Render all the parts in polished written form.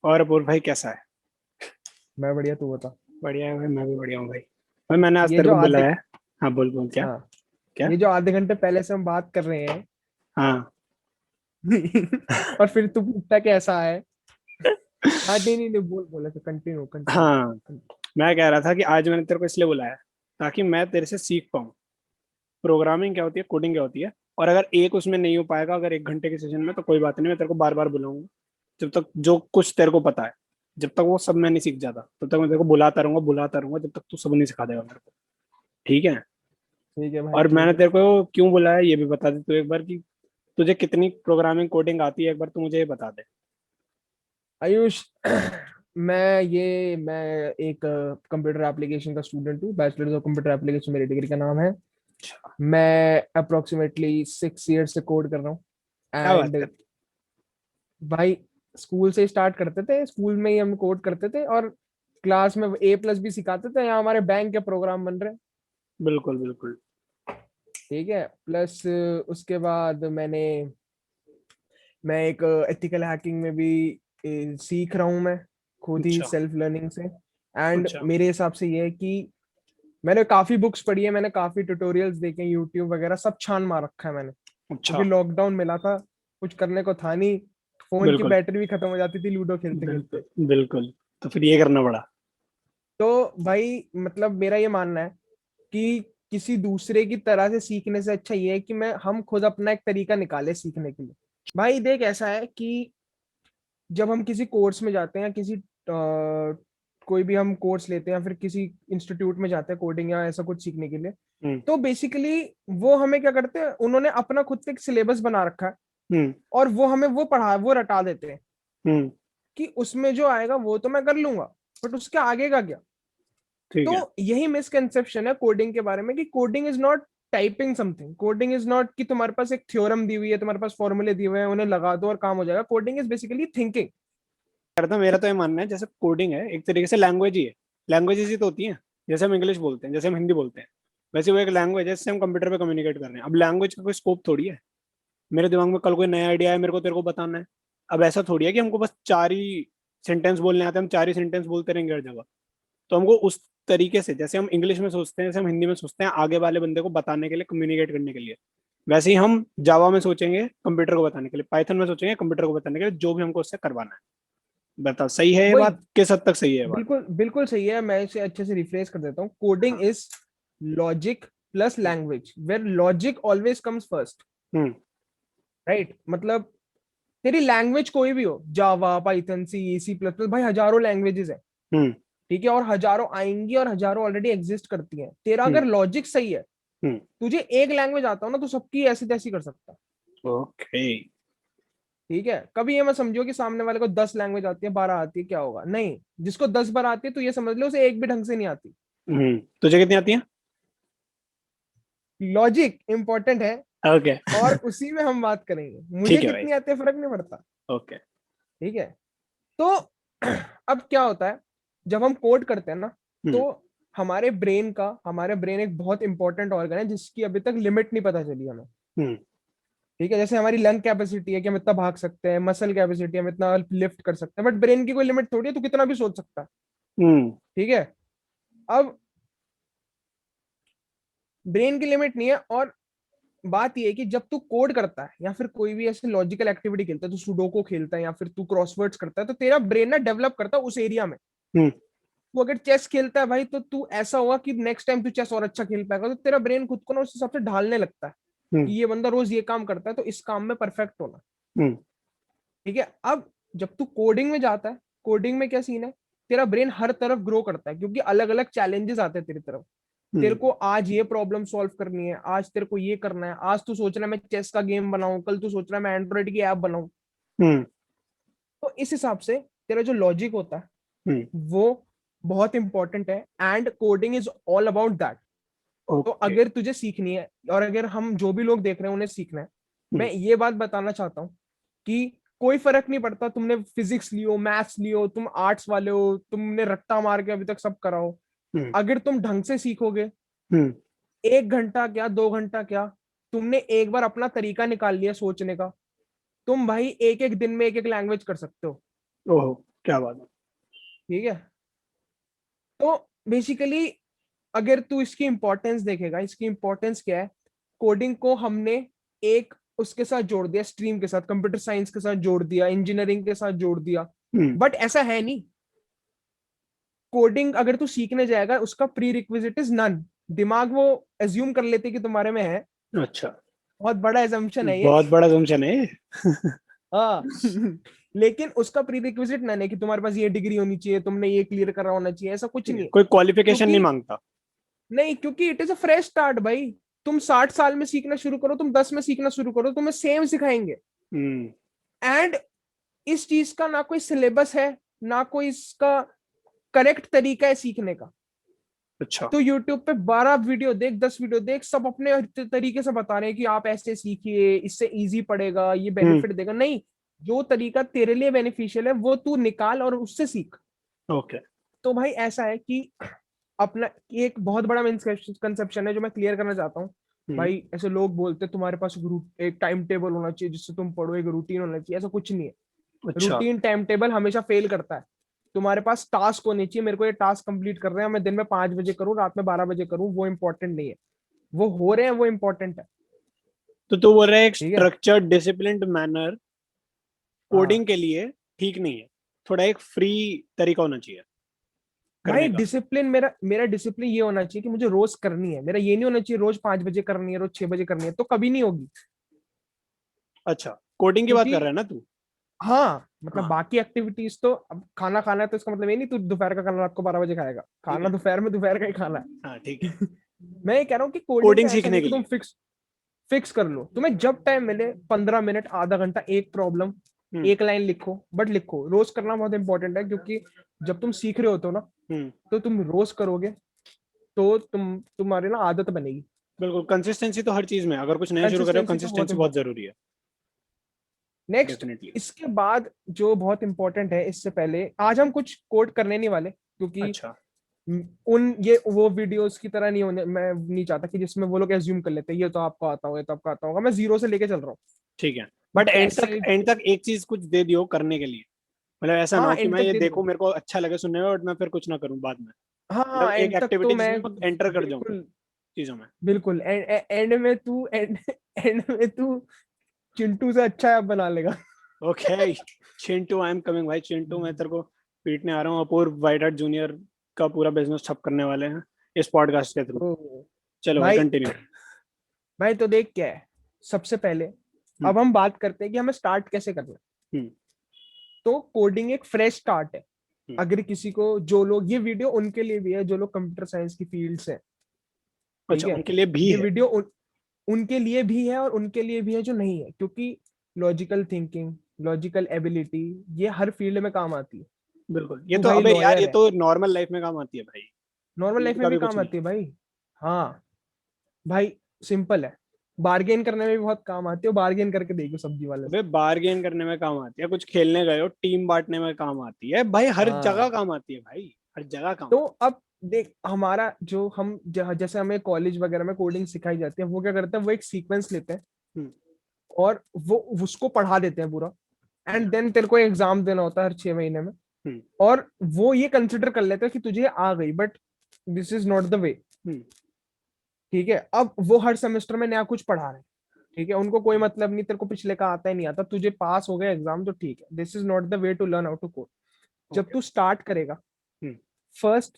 और अपूर्व भाई कैसा है? मैं बढ़िया, तू बता। बढ़िया है भाई, मैं भी बढ़िया हूँ भाई। भाई मैंने आज ये तेरे जो को आधे बुलाया है। हाँ बोल बोल, क्या? हाँ, क्या? ये जो आधे घंटे पहले से हम बात कर रहे हैं। हाँ। और फिर तू पूछता कि ऐसा है। हाँ, नहीं नहीं नहीं, बोल बोल, ऐसे कंटिन्यू कंटिन्यू। हाँ, मैं कह रहा था कि आज मैंने तेरे को इसलिए बुलाया ताकि मैं तेरे से सीख पाऊँ प्रोग्रामिंग क्या होती है, कोडिंग क्या होती है। और अगर एक उसमें नहीं हो पाएगा, अगर 1 घंटे के सेशन में, तो कोई बात नहीं, मैं तेरे को बार बार बुलाऊंगा। जब तक जो कुछ तेरे को पता है, जब तक वो सब मैं नहीं सीख जाता, तब तक मैं तेरे को बुलाता रहूंगा जब तक तू सब नहीं सिखा देगा मेरे को। ठीक है? ठीक है भाई, और मैंने ठीक है। तेरे को क्यों बुलाया ये भी बता दे तू एक बार, कि तुझे कितनी प्रोग्रामिंग कोडिंग आती है, एक बार तू मुझे ये बता दे। आयुष, मैं एक कंप्यूटर एप्लीकेशन का स्टूडेंट हूँ। बैचलर्स ऑफ कंप्यूटर एप्लीकेशन मेरी डिग्री का नाम है। अच्छा। मैं अप्रोक्सीमेटली 6 ईयर से कोड कर रहा हूँ। क्या बात एंड कर? भाई, स्कूल से स्टार्ट करते थे, स्कूल में ही हम कोड करते थे। और क्लास में A+ भी सिखाते थे। यहाँ हमारे बैंक के प्रोग्राम बन रहे हैं। बिल्कुल बिल्कुल। ठीक है। प्लस उसके बाद मैं एक एथिकल हैकिंग में भी सीख रहा हूँ मैं, खुद ही अच्छा सेल्फ लर्निंग से। एंड अच्छा मेरे हिसाब से ये है कि मैंने काफी बुक्स पढ़ी है, मैंने काफी ट्यूटोरियल्स देखे, यूट्यूब वगैरह सब छान मार रखा है मैंने। अच्छा। क्योंकि लॉकडाउन मिला था, कुछ करने को था नहीं। फोन की बिल्कुल बैटरी भी खत्म हो जाती थी लूडो खेलते खेलते। बिल्कुल बिल्कुल। तो फिर ये करना पड़ा। तो भाई मतलब मेरा ये मानना है कि किसी दूसरे की तरह से सीखने से अच्छा ये है कि मैं हम खुद अपना एक तरीका निकाले सीखने के लिए। भाई देख, ऐसा है कि जब हम किसी कोर्स में जाते हैं, किसी कोई भी हम कोर्स लेते हैं, फिर किसी इंस्टीट्यूट में जाते हैं कोडिंग या ऐसा कुछ सीखने के लिए। हम्म तो बेसिकली वो हमें क्या करते हैं, उन्होंने अपना खुद से एक सिलेबस बना रखा है। हम्म और वो हमें वो रटा देते हैं हम्म। कि उसमें जो आएगा वो तो मैं कर लूंगा, बट उसके आगे का क्या। ठीक तो है। यही मिसकंसेप्शन है कोडिंग के बारे में कि coding is not typing something. Coding is not कि तुम्हारे पास एक थ्योरम दी हुई है, तुम्हारे पास फॉर्मूले दिए हुए हैं, उन्हें लगा दो और काम हो जाएगा। Coding is basically thinking. करता मेरा तो ये मानना है, जैसे कोडिंग है एक तरीके से लैंग्वेज ही है। लैंग्वेजेस ही तो होती हैं। जैसे हम इंग्लिश बोलते हैं, जैसे हम हिंदी बोलते हैं, वैसे वो एक लैंग्वेज है जिससे हम कंप्यूटर पे कम्युनिकेट कर रहे हैं। अब लैंग्वेज का कोई स्कोप थोड़ी है। मेरे दिमाग में कल कोई नया आइडिया है, मेरे को तेरे को बताना है। अब ऐसा थोड़ी है कि हमको बस 4 ही सेंटेंस बोलने आते हैं, हम 4 ही सेंटेंस बोलते रहेंगे हर जगह। तो हमको उस तरीके से, जैसे हम इंग्लिश में सोचते हैं, जैसे हम हिंदी में सोचते हैं, आगे वाले बंदे को बताने के लिए, कम्युनिकेट करने के लिए, वैसे ही हम जावा में सोचेंगे कंप्यूटर को बताने के लिए, पाइथन में सोचेंगे कंप्यूटर को बताने के लिए, जो भी हमको उससे करवाना है। बताओ, सही है ये वही, बात? किस हद तक सही है ये बात? बिल्कुल बिल्कुल सही है। मैं इसे अच्छे से रिफ्रेश कर देता हूँ। कोडिंग हाँ। Is logic plus language, where logic always comes first. Hmm right? मतलब तेरी लैंग्वेज कोई भी हो, जावा, पाइथन, C++, भाई हजारों लैंग्वेजेस है। हम्म ठीक है, और हजारों आएंगी और हजारों ऑलरेडी एग्जिस्ट करती हैं। तेरा हम्म अगर लॉजिक सही है, हम्म। तुझे एक लैंग्वेज आता हो ना, तो सबकी ऐसी तैसी कर सकता है। ओके। ठीक है, कभी ये मत समझो कि सामने वाले को 10 लैंग्वेज आती है, 12 आती है, क्या होगा। नहीं, जिसको 10 बार आती है तो ये समझ लो उसे एक भी ढंग से नहीं आती। तुझे कितनी आती है? लॉजिक इंपॉर्टेंट है। ओके। और उसी में हम बात करेंगे, मुझे ठीक है भाई। कितनी आती है फर्क नहीं पड़ता। ओके। ठीक है। तो अब क्या होता है, जब हम कोड करते हैं ना, तो हम्म हमारे ब्रेन एक बहुत इंपॉर्टेंट ऑर्गन है जिसकी अभी तक लिमिट नहीं पता चली हमें। हम्म ठीक है, जैसे हमारी लंग कैपेसिटी है कि हम इतना भाग सकते हैं, मसल कैपेसिटी हम इतना लिफ्ट कर सकते हैं, बट ब्रेन की कोई लिमिट थोड़ी है, तू कितना भी सोच सकता है। हम्म ठीक है। अब ब्रेन की लिमिट नहीं है। और बात ये है कि जब तू कोड करता है या फिर कोई भी ऐसे लॉजिकल एक्टिविटी खेलता है, तू सुडोको खेलता है या फिर तू क्रॉसवर्ड्स करता है, तो तेरा ब्रेन ना डेवलप करता है उस एरिया में। हम्म तू अगर चेस खेलता है भाई, तो तू ऐसा होगा कि नेक्स्ट टाइम तू चेस और अच्छा खेल पाएगा। तो तेरा ब्रेन खुद को ना उस हिसाब से ढालने लगता है हम्म कि ये बंदा रोज ये काम करता है, तो इस काम में परफेक्ट होना। हम्म ठीक है। अब जब तू कोडिंग में जाता है, कोडिंग में क्या सीन है, तेरा ब्रेन हर तरफ ग्रो करता है क्योंकि अलग अलग चैलेंजेस आते हैं तेरी तरफ। तेरे हम्म को आज ये प्रॉब्लम सॉल्व करनी है, आज तेरे को ये करना है, आज तू सोच रहा है मैं चेस का गेम बनाऊं, कल तू सोच रहा है मैं एंड्रॉइड की ऐप बनाऊं। हम्म तो इस हिसाब से तेरा जो लॉजिक होता है हम्म। वो बहुत इंपॉर्टेंट है। And coding is all about that. तो ओके। अगर तुझे सीखनी है, और अगर हम जो भी लोग देख रहे हैं उन्हें सीखना है, हम्म मैं ये बात बताना चाहता हूँ कि कोई फर्क नहीं पड़ता तुमने फिजिक्स लियो, मैथ्स लियो, तुम आर्ट्स वाले हो, तुमने रट्टा मार के अभी तक सब करा हो। हम्म अगर तुम ढंग से सीखोगे, हम्म। 1 घंटा क्या, 2 घंटा क्या, तुमने एक बार अपना तरीका निकाल लिया सोचने का, तुम भाई एक एक दिन में एक एक लैंग्वेज कर सकते हो। ओहो। क्या बात है। ठीक है। तो बेसिकली अगर तू इसकी इंपॉर्टेंस देखेगा, इसकी इंपॉर्टेंस क्या है, कोडिंग को हमने एक उसके साथ जोड़ दिया, स्ट्रीम के साथ, कंप्यूटर साइंस के साथ जोड़ दिया, इंजीनियरिंग के साथ जोड़ दिया। हम्म। बट ऐसा है नहीं। कोडिंग अगर तू सीखने जाएगा, उसका प्री रिक्विजिट इज नन। दिमाग वो एज्यूम कर लेते कि तुम्हारे में है। अच्छा। बहुत बड़ा एजम्पशन है ये। बहुत बड़ा assumption है ये। हाँ। लेकिन उसका प्री रिक्विजिट नन है कि तुम्हारे पास ये डिग्री होनी चाहिए, तुमने ये क्लियर करा होना चाहिए, ऐसा कुछ नहीं है। कोई क्वालिफिकेशन नहीं क्योंकि मांगता। नहीं, क्योंकि it is a fresh start भाई। तुम 60 साल में सीखना शुरू करो, तुम 10 में सीखना शुरू करो, तुम्हें सेम सिखाएंगे। हम्म। एंड इस चीज का ना कोई सिलेबस है, ना कोई इसका करेक्ट तरीका है सीखने का। अच्छा। तो यूट्यूब पे 12 वीडियो देख, 10 वीडियो देख, सब अपने तरीके से बता रहे हैं कि आप ऐसे सीखिए, इससे इजी पड़ेगा, ये हम्म। बेनिफिट देगा। नहीं, जो तरीका तेरे लिए बेनिफिशियल है वो तू निकाल और उससे सीख। ओके। तो भाई ऐसा है कि अपना एक बहुत बड़ा मिसकंसेप्शन है जो मैं क्लियर करना चाहता हूँ। हम्म। भाई ऐसे लोग बोलते हैं तुम्हारे पास एक टाइम टेबल होना चाहिए जिससे तुम पढ़ो, एक रूटीन होना चाहिए। ऐसा कुछ नहीं है। अच्छा। रूटीन टाइम टेबल हमेशा फेल करता है। तुम्हारे पास टास्क होने चाहिए, मेरे को ये टास्क कंप्लीट कर रहे हैं, मैं दिन में 5 बजे करूँ, रात में 12 बजे करूँ, वो इंपॉर्टेंट नहीं है। वो हो रहे हैं, वो इंपॉर्टेंट है। तो तू बोल रहा है एक ठीक है। स्ट्रक्चर्ड डिसिप्लिन्ड मैनर हाँ कोडिंग के लिए ठीक नहीं है, थोड़ा एक फ्री तरीका होना चाहिए भाई, करने का। डिसिप्लिन मेरा मेरा डिसिप्लिन ये होना चाहिए कि मुझे रोज करनी है। मेरा ये नहीं होना चाहिए रोज 5 बजे करनी है, रोज 6 बजे करनी है, तो कभी नहीं होगी। अच्छा, कोडिंग की बात कर क्योंकि रहा है ना तू? हाँ, मतलब हाँ। बाकी एक्टिविटीज तो, अब खाना खाना है तो इसका मतलब ये नहीं तू दोपहर का खाना रात को 12 बजे खाएगा। ठीक खाना है। दोपहर में दोपहर का ही खाना हाँ ठीक है। है। मैं ये कह रहा हूँ कि कोडिंग कोडिंग का ऐसा सीखने नहीं के कि तुम लिए। फिक्स फिक्स कर लो। तुम्हें जब टाइम मिले, 15 मिनट, आधा घंटा, एक प्रॉब्लम, हम्म। एक लाइन लिखो, बट लिखो। रोज करना बहुत इंपॉर्टेंट है, क्योंकि जब तुम सीख रहे होते हो ना, हम्म। तो तुम रोज करोगे तो तुम्हारी ना आदत बनेगी। बिल्कुल, कंसिस्टेंसी तो हर चीज में है। अगर कुछ नया शुरू कर रहे हो, कंसिस्टेंसी तो बहुत कंसिस्टेंसी बहुत इंपॉर्टेंट। जरूरी है। Next, definitely. इसके बाद जो बहुत इंपॉर्टेंट है, इससे पहले आज हम कुछ कोड करने नहीं वाले, क्योंकि अच्छा। उन ये वो वीडियोस की तरह नहीं होने, मैं नहीं चाहता कि जिसमें वो लोग एज्यूम कर लेते हैं ये तो आपको आता होगा, ये तो आपको आता होगा। मैं जीरो से लेके चल रहा हूँ ठीक है। कि बट कैसे। एंड तक एक चीज कुछ दे दियो करने के लिए। मतलब ऐसा ना हाँ, हो कि एंड मैं तक ये दे देखूं, दियो। मेरे को अच्छा लगे सुनने में, बट मैं फिर कुछ ना करूं बाद में। हाँ मतलब हाँ, एक एंड तक तो एक्टिविटी मैं जिसमें मैं एंटर कर जाऊं बिल्कुल चीजों में। बिल्कुल एंड में तू एंड में तू चिंटू से अच्छा ऐप बना लेगा। Okay. Chintu, I am coming भाई। चिंटू, मैं तेरे को पीटने आ रहा हूँ। अपूर्व वाइट आर्ट जूनियर का पूरा बिजनेस ठप करने वाले हैं इस पॉडकास्ट के थ्रू। तो चलो भाई, भाई कंटिन्यू। भाई तो देख क्या है। सबसे पहले हम्म। अब हम बात करते हैं कि हमें स्टार्ट कैसे करना है। हम्म। तो कोडिंग एक फ्रेश स्टार्ट है। हम्म। अगर किसी को, जो लोग, ये वीडियो उनके लिए भी है जो लोग कंप्यूटर साइंस की फील्ड से हैं, ठीक अच्छा, है। उनके लिए भी ये है। वीडियो उनके लिए भी है और उनके लिए भी है जो नहीं है, क्योंकि लॉजिकल थिंकिंग, लॉजिकल एबिलिटी, ये हर फील्ड में काम आती है। बिल्कुल, ये तू तो भाई अबे यार, ये लॉयर है, तो नॉर्मल लाइफ में काम आती है भाई। नॉर्मल लाइफ फील्ड में का भी भी कुछ काम नहीं। आती है भाई। हाँ भाई, सिंपल है। बार्गेन करने में भी बहुत काम आती है, बार्गेन करके देखो सब्जी वाले से। अबे बार्गेन करने में काम आती है, कुछ खेलने गए हो, टीम बांटने में काम आती है भाई, हर जगह हाँ, काम आती है भाई। हर जगह काम तो आती अब देख, हमारा जो हम जैसे हमें कॉलेज वगैरह में कोडिंग सिखाई जाती है, वो क्या करते हैं, वो एक सीक्वेंस लेते हैं है। हम्म। और वो उसको पढ़ा देते हैं पूरा। And Yeah. देन तेरे को एग्जाम देना होता है हर 6 महीने में। हम्म। और वो ये कंसिडर कर लेते हैं कि तुझे आ गई, but this is not the way. Hmm. ठीक है। अब वो हर सेमेस्टर में नया कुछ पढ़ा रहे हैं। ठीक है, उनको कोई मतलब नहीं तेरे को पिछले का आता है नहीं आता, तुझे पास हो गया एग्जाम तो ठीक है। This is not the way to learn how to code. जब ओके। तू स्टार्ट करेगा, hmm. First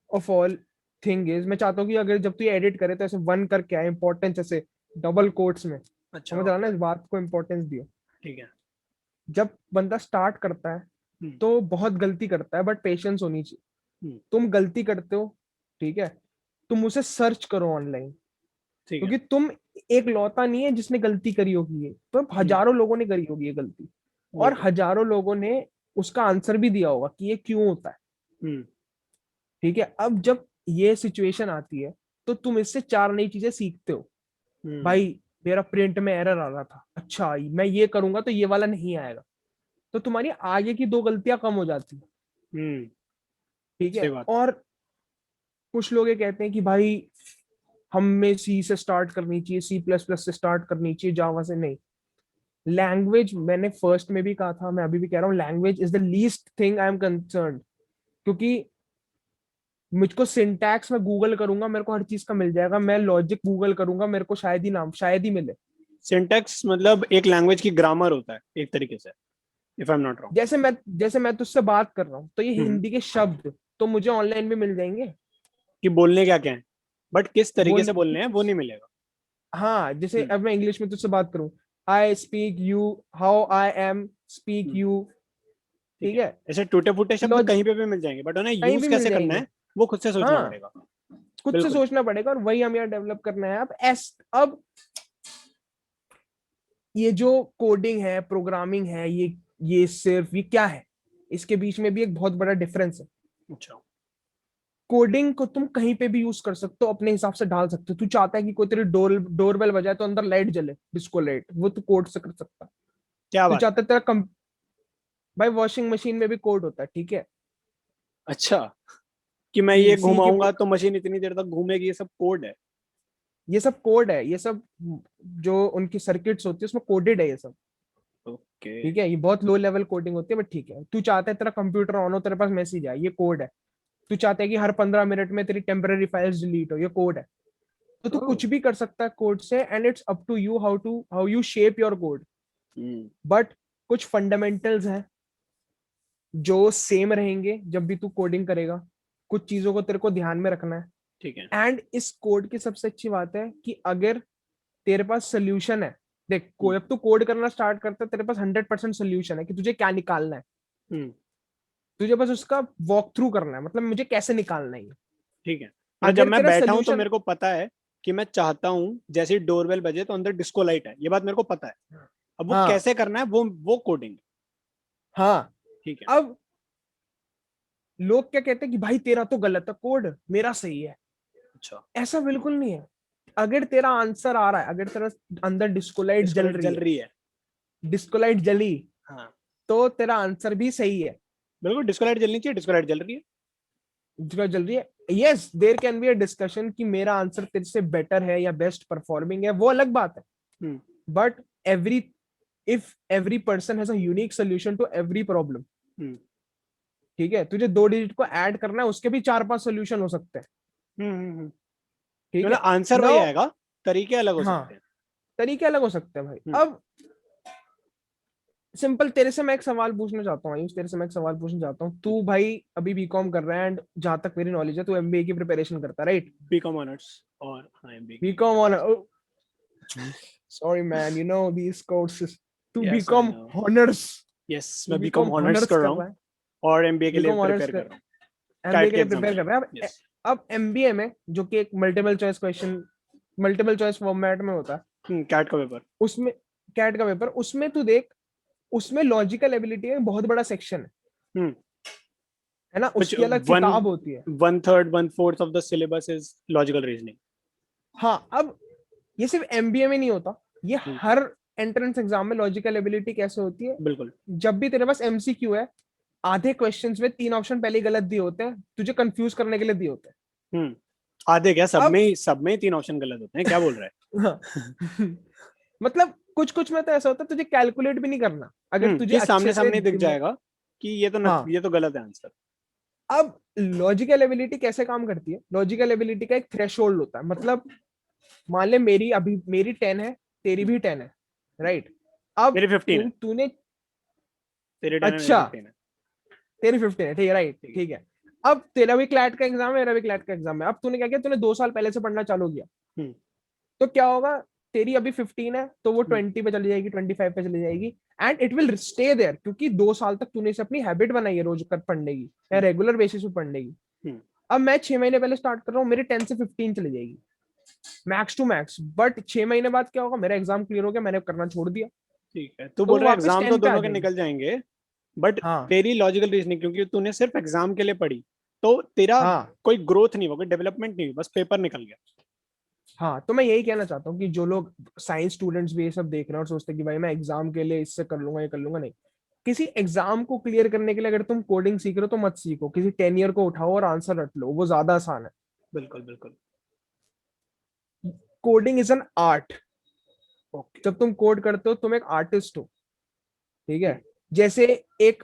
of all thing is, मैं चाहता हूँ कि अगर जब तू ये एडिट करे तो ऐसे वन करके आए, इंपॉर्टेंस ऐसे डबल कोट्स में। अच्छा, समझ रहा ना, ओके। इस बात को इंपॉर्टेंस दियो। ठीक है। जब बंदा स्टार्ट करता है हम्म। तो बहुत गलती करता है, बट पेशेंस होनी चाहिए। हम्म। तुम गलती करते हो, ठीक है, तुम उसे सर्च करो ऑनलाइन। ठीक है। क्योंकि तुम एक लौता नहीं है जिसने गलती करी होगी, ये तो हम्म। हजारों लोगों ने करी होगी ये गलती। और बिल्कुल। हजारों लोगों ने उसका आंसर भी दिया होगा कि ये क्यों होता है। हम्म। ठीक है। अब जब ये सिचुएशन आती है, तो तुम इससे 4 नई चीजें सीखते हो। हम्म। भाई, मेरा प्रिंट में एरर आ रहा था, अच्छा मैं ये करूंगा तो ये वाला नहीं आएगा। तो तुम्हारी आगे की 2 गलतियां कम हो जाती है। हम्म। ठीक सही है। बात। और कुछ लोग ये कहते हैं कि भाई हमें सी से स्टार्ट करनी चाहिए, C++ से स्टार्ट करनी चाहिए, जावा से नहीं। लैंग्वेज मैंने फर्स्ट में भी कहा था, मैं अभी भी कह रहा हूँ, language is the least thing I am concern, क्योंकि मुझको सिंटैक्स में गूगल करूंगा मेरे को हर चीज का मिल जाएगा, मैं लॉजिक गूगल करूंगा मेरे को शायद ही मिले। सिंटेक्स मतलब एक लैंग्वेज की ग्रामर होता है एक तरीके से, if I am not wrong. जैसे मैं तुझसे बात कर रहा हूँ तो ये हिंदी के शब्द तो मुझे ऑनलाइन भी मिल जाएंगे। कि बोलने क्या क्या है, बट किस तरीके बोल से बोलने हैं वो नहीं मिलेगा। हाँ, जैसे हम्म, अब मैं इंग्लिश में तुझसे बात करूं, I speak you, how I am speak hmm, you, ठीक ठीक है। है, ऐसे टूटे फूटे शब्द लॉज कहीं पे भी मिल जाएंगे, बट उन्हें कहीं यूज भी मिल कैसे करना जाएंगे। है वो खुद से सोचना हाँ, पड़ेगा। खुद से बिल्कुल। सोचना पड़ेगा और वही हम यहाँ डेवलप करना है। ये जो कोडिंग है, प्रोग्रामिंग है, ये क्या है, इसके बीच में भी एक बहुत बड़ा डिफरेंस है। अच्छा। कोडिंग को तुम कहीं पे भी यूज कर सकते हो, अपने हिसाब से डाल सकते हो। तू चाहता है कि कोई तेरी डोरबेल बजाए तो अंदर लाइट जले, डिस्को लाइट, वो तू कोड से कर सकता है। क्या तू बात चाहता है भाई वॉशिंग मशीन में भी कोड होता है, ठीक है, है। अच्छा, कि मैं कि ये सी की घुमाऊंगा तो मशीन इतनी देर तक घूमेगी, ये सब कोड है। ये सब कोड है, ये सब जो उनकी सर्किट्स होती है उसमें कोडेड है ये सब। ओके। ठीक है, ये बहुत लो लेवल कोडिंग होती है, बट ठीक है। तू चाहता है तेरा कंप्यूटर ऑन हो, तेरे पास मैसेज आए, ये कोड है। तू चाहता है कि हर 15 मिनट में तेरी टेम्पररी फाइल्स डिलीट हो, ये कोड है। तो तू ओह। कुछ भी कर सकता है कोड से, and it's up to you how you shape your code. Hmm, but कुछ फंडामेंटल्स हैं जो सेम रहेंगे जब भी तू कोडिंग करेगा। कुछ चीजों को तेरे को ध्यान में रखना है। ठीक है। एंड इस कोड की सबसे अच्छी बात है कि अगर तेरे पास सोल्यूशन है, देख हम्म, जब तू कोड करना स्टार्ट करता है तेरे पास 100% सोल्यूशन है कि तुझे क्या निकालना है। हम्म, तुझे बस उसका वॉक थ्रू करना है, मतलब मुझे कैसे निकालना है ये। ठीक है। मतलब जब अगर मैं तेरा बैठा हूं तो सोल्यूशन, मेरे को पता है कि मैं चाहता हूं जैसे ही डोरबेल बजे तो अंदर डिस्को लाइट है, ये बात मेरे को पता है। अब वो हाँ कैसे करना है वो कोडिंग है। हाँ, ठीक है। अब लोग क्या कहते हैं कि भाई तेरा तो गलत है कोड, मेरा सही है। अच्छा। ऐसा बिल्कुल नहीं है। अगर तेरा आंसर आ रहा है, अगर तेरा अंदर डिस्कोलाइट डिस्को जल लाइट रही जल है, रही है। डिस्कोलाइट जली, हाँ, तो तेरा आंसर भी सही है। बिल्कुल डिस्को लाइट जलनी चाहिए, डिस्को लाइट जल रही है। जो जल रही है, yes there can be a discussion कि मेरा आंसर तेरे से बेटर है या बेस्ट परफॉर्मिंग है, वो अलग बात है। Hmm, but every if every person has a unique solution to every problem, hmm, ठीक है, तुझे 2 डिजिट को ऐड करना है, उसके भी 4-5 सोल्यूशन हो सकते हैं। ठीक मतलब है, आंसर वही नाउ, आएगा, तरीके अलग हो हाँ, सकते हैं। तरीके अलग हो सकते हैं भाई। हम्म, अब सिंपल तेरे से मैं एक सवाल पूछना चाहता हूँ आयुष, तेरे से मैं एक सवाल पूछना चाहता हूँ। तू भाई अभी बीकॉम कर रहा है, एंड जहां तक मेरी नॉलेज है तू एमबीए की प्रिपरेशन करता है, राइट? बीकॉम ऑनर्स और हाँ एमबीए की BCom on, preparation. Sorry man, you know these courses. तू yes I BCom no. Honours, yes, तू मैं बीकॉम बीकॉम ऑनर्स ऑनर्स कर रहा कर हूँ रहा है, और एमबीए के लिए बीकॉम ऑनर्स प्रिपेयर कर कर, रहा हूँ। एमबीए कैट के के लिए एग्जाम प्रिपेयर दे कर रहा रहा हूँ। है। यस। अब एमबीए में जो कि एक multiple choice question, multiple choice format में होता है, कैट का पेपर। उसमें कैट का पेपर, उसमें तू देख, उसमें लॉजिकल एबिलिटी है, बहुत बड़ा सेक्शन हम्म, है ना, which उसकी अलग वन किताब होती है। One third one fourth of the syllabus is logical reasoning. हाँ, अब ये सिर्फ एमबीए में नहीं होता, ये हर एंट्रेंस एग्जाम में लॉजिकल एबिलिटी कैसे होती है। बिल्कुल। जब भी तेरे पास एमसीक्यू है, आधे क्वेश्चंस में 3 ऑप्शन पहले ही गलत दिए होते हैं, तुझे कंफ्यूज करने के लिए दिए होते हम्म, आधे क्या, हैं। अब सब में ही 3 ऑप्शन गलत होते हैं, क्या बोल रहा हाँ, है। मतलब कुछ कुछ में तो ऐसा होता है तुझे कैलकुलेट भी नहीं करना, अगर तुझे कि अच्छे सामने से सामने दिख जाएगा कि हाँ। ये तो गलत है आंसर। अब लॉजिकल एबिलिटी कैसे काम करती है, लॉजिकल एबिलिटी का एक थ्रेशोल्ड होता है, मतलब मान ले मेरी 10 है, तेरी भी 10 है, राइट? अब मेरी 15 है। तूने, तेरी 10 है, मेरी अच्छा, 15 है। तेरी 15 है, ठीक है, राइट, ठीक है। ठीक है। अब तेरा भी क्लैट का एग्जाम है, मेरा भी क्लैट का एग्जाम है। अब तूने क्या किया, तूने 2 साल पहले से पढ़ना चालू किया, हम्म, तो क्या होगा, तेरी अभी 15 है तो वो हम्म, 20 पे चली जाएगी, 25 पे चली जाएगी, and it will stay there, क्योंकि 2 साल तक तूने इसे अपनी हैबिट बनाई है रोज कर पढ़ने की या हम्म, रेगुलर बेसिस पे पढ़ने की। हम्म, अब मैं 6 महीने पहले स्टार्ट कर रहा हूँ, मेरी 10 से 15 चली जाएगी, मैक्स टू मैक्स। बट 6 महीने बाद क्या होगा, मेरा एग्जाम क्लियर हो गया, मैंने करना छोड़ दिया, ठीक है। तू तो बोल वो रहा है वापस एग्जाम तो 10 पे आ दोनों के जाएगी। निकल जाएंगे, बट हाँ तेरी लॉजिकल रीजनिंग, क्योंकि तूने सिर्फ एग्जाम के लिए पढ़ी, तो तेरा हाँ कोई ग्रोथ नहीं हुआ, कोई डेवलपमेंट नहीं हुई, बस पेपर निकल गया। हाँ, तो मैं यही कहना चाहता हूँ कि जो लोग साइंस स्टूडेंट्स भी ये सब देख रहे हैं और सोचते हैं कि भाई मैं एग्जाम के लिए इससे कर लूंगा, ये कर लूंगा, नहीं। किसी एग्जाम को क्लियर करने के लिए अगर तुम कोडिंग सीख रहे हो तो मत सीखो, किसी 10 ईयर को उठाओ और आंसर रट लो, वो ज्यादा आसान है। बिल्कुल बिल्कुल। Coding is an art, okay. जब तुम कोड करते हो तुम एक आर्टिस्ट हो, ठीक है। जैसे एक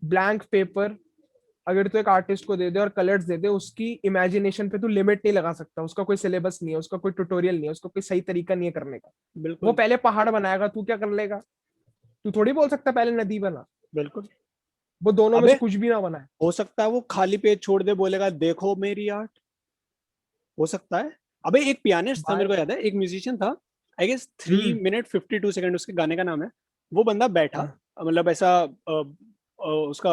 ब्लैंक पेपर अगर तू एक आर्टिस्ट को दे दे और कलर्स दे दे, उसकी इमेजिनेशन पे तू लिमिट नहीं लगा सकता, उसका कोई सिलेबस नहीं है, उसका कोई ट्यूटोरियल नहीं है, उसका कोई सही तरीका नहीं है करने का। वो बिल्कुल पहले पहाड़ बनाएगा, तू क्या कर लेगा? तू थोड़ी बोल सकता पहले नदी बना। बिल्कुल। वो दोनों में अबे से कुछ भी ना बनाए। हो सकता है वो खाली पेज छोड़ दे, बोलेगा देखो मेरी आर्ट। हो सकता है। अबे एक पियानिस्ट था, मेरे भाई को याद है, एक म्यूजिशियन था। I guess 3 hmm. Minute 52 second उसके गाने का नाम है। वो बंदा बैठा, हाँ, मतलब ऐसा उसका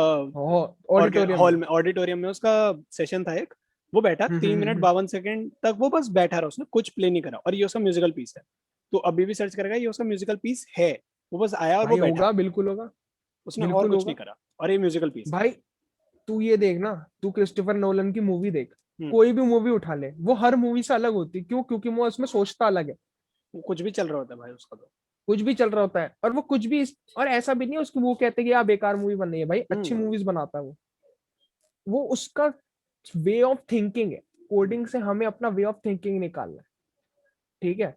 ऑडिटोरियम हॉल में। में, ऑडिटोरियम में उसका सेशन था एक। वो बैठा हम्म, 3 मिनट 52 सेकंड तक, वो बस बैठा रहा, उसने कुछ प्ले नहीं करा, और ये उसका म्यूजिकल पीस है। तो अभी भी सर्च करेगा, ये उसका म्यूजिकल पीस है। वो बस आया और वो भाई बैठा, होगा, बिल्कुल होगा। उसने और बिल्कुल कुछ नहीं होगा करा, और ये म्यूजिकल पीस है। भाई। तू ये देख ना, तू क्रिस्टोफर नोलन की मूवी देख, हम्म। कोई भी मूवी उठा ले, वो हर मूवी से अलग होती है। क्यों? क्योंकि वो उसमें सोचता अलग है। वो कुछ भी चल रहा होता है भाई उसका तो। कुछ भी चल रहा होता है, और वो कुछ भी और ऐसा भी नहीं है उसको वो कहते हैं कि यार बेकार मूवी बन रही है, भाई अच्छी हम्म। मूवीज बनाता है वो उसका वे ऑफ थिंकिंग है। कोडिंग से हमें अपना वे ऑफ थिंकिंग निकालना है, ठीक है।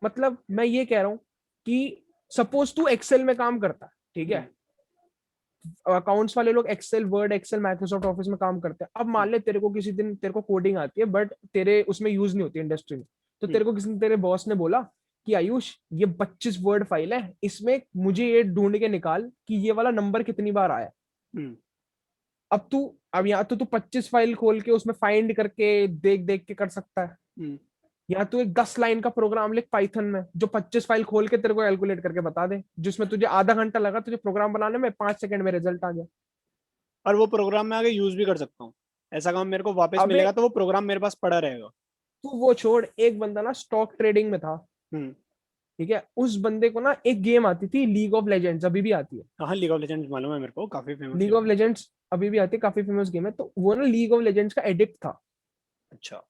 मतलब मैं ये कह रहा हूँ कि सपोज तू एक्सेल में काम करता है, ठीक है। हम्म। अकाउंट्स वाले लोग Excel, Word, Excel, Microsoft Office में काम करते हैं। अब मान ले तेरे को किसी दिन तेरे को कोडिंग आती है, बट तेरे उसमें यूज नहीं होती इंडस्ट्री में। तो हम्म। तेरे को किसी दिन तेरे बॉस ने बोला कि आयुष, ये 25 वर्ड फाइल है, इसमें मुझे ये ढूंढ के निकाल कि ये वाला नंबर कितनी बार आया। हम्म। अब तू, अब यहाँ तो तू 25 फाइल खोल के उसमें फाइंड करके देख देख के कर सकता है। हम्म। या तू एक 10 लाइन का प्रोग्राम लिख पाइथन में, जो 25 फाइल खोल के तेरे को कैलकुलेट करके बता दे, जिसमें तुझे आधा घंटा लगा तुझे प्रोग्राम बनाने में, 5 सेकंड में रिजल्ट आ गया। और वो प्रोग्राम में आगे यूज भी कर सकता हूँ। ऐसा काम मेरे को वापस अबे मिलेगा तो वो प्रोग्राम मेरे पास पड़ा रहेगा। तू वो छोड़, एक बंदा ना स्टॉक ट्रेडिंग में था, हम्म। ठीक है। उस बंदे को ना एक गेम आती थी, लीग ऑफ लेजेंड्स, अभी भी आती है। हाँ, लीग ऑफ लेजेंड्स मालूम है मेरे को, काफी फेमस लीग गेम ऑफ है। लेजेंड्स अभी भी आती है, काफी फेमस गेम है। तो वो ना लीग ऑफ लेजेंड्स का एडिक्ट था। अच्छा।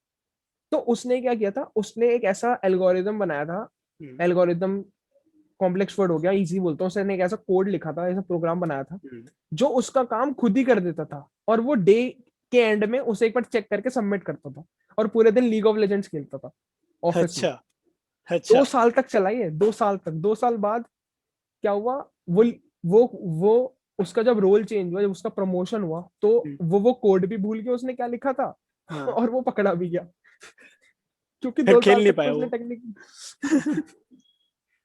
तो उसने क्या किया था, उसने एक ऐसा एल्गोरिदम बनाया था। हम्म। एल्गोरिदम कॉम्प्लेक्स वर्ड हो गया, इजी बोलता हूँ। उसने एक ऐसा कोड लिखा था, ऐसा प्रोग्राम बनाया था, हम्म। जो उसका काम खुद ही कर देता था, और वो डे के एंड में उसे एक बार चेक करके सबमिट करता था, और पूरे दिन लीग ऑफ लेजेंड्स खेलता था ऑफिस में। अच्छा। अच्छा। 2 साल तक चलाई है, 2 साल तक। 2 साल बाद क्या हुआ, वो वो उसका जब रोल चेंज हुआ, जब उसका प्रमोशन हुआ, तो हम्म। वो कोड भी भूल गया उसने क्या लिखा था। हाँ। और वो पकड़ा भी गया, क्योंकि फिर 2 साल खेल नहीं तक तो पाया उसने वो। टेक्निक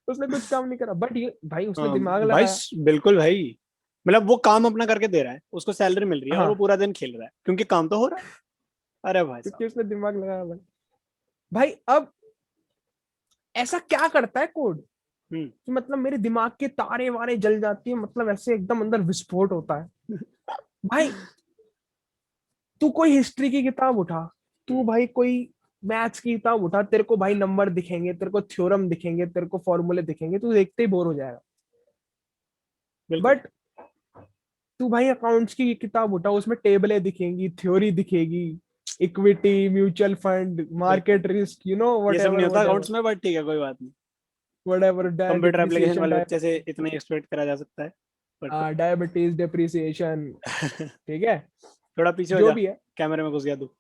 उसने कुछ काम नहीं करा। बट ये भाई उसने हाँ दिमाग भाई, लगाया। बिल्कुल भाई। मतलब वो काम अपना करके दे रहा है, उसको सैलरी मिल रही है, और वो हाँ, पूरा दिन खेल रहा है क्योंकि काम तो हो रहा है। अरे भाई साहब। क्योंकि उसने दिमाग लगाया भाई। भाई अब ऐसा क्या करता है कोड हम्म। कि मतलब मेरे दिमाग के तारे वारे जल जाती है, मतलब ऐसे एकदम अंदर विस्फोट होता है। भाई तू कोई हिस्ट्री की किताब उठा, तू हम्म। भाई कोई मैथ्स की किताब उठा, तेरे को भाई नंबर दिखेंगे, तेरे को थ्योरम दिखेंगे, तेरे को फॉर्मूले दिखेंगे, तू देखते ही बोर हो जाएगा। बिल्कुल। बट तू भाई अकाउंट्स की किताब उठा, उसमें टेबलें दिखेंगी, थ्योरी दिखेगी, इक्विटी, म्यूचुअल फंड, बिल्कुल। मार्केट रिस्क, यू नो, ये वट सब नहीं एवर होता वट एवर अकाउंट्स में, बट ठीक है, कोई बात नहीं। What ever computer application depreciation, वाले बच्चे से इतना एक्सपेक्ट करा जा सकता है, बट डायबिटीज, डिप्रिसिएशन, ठीक है, थोड़ा पीछे हो जो जा। भी है। कैमरे में घुस गया तू।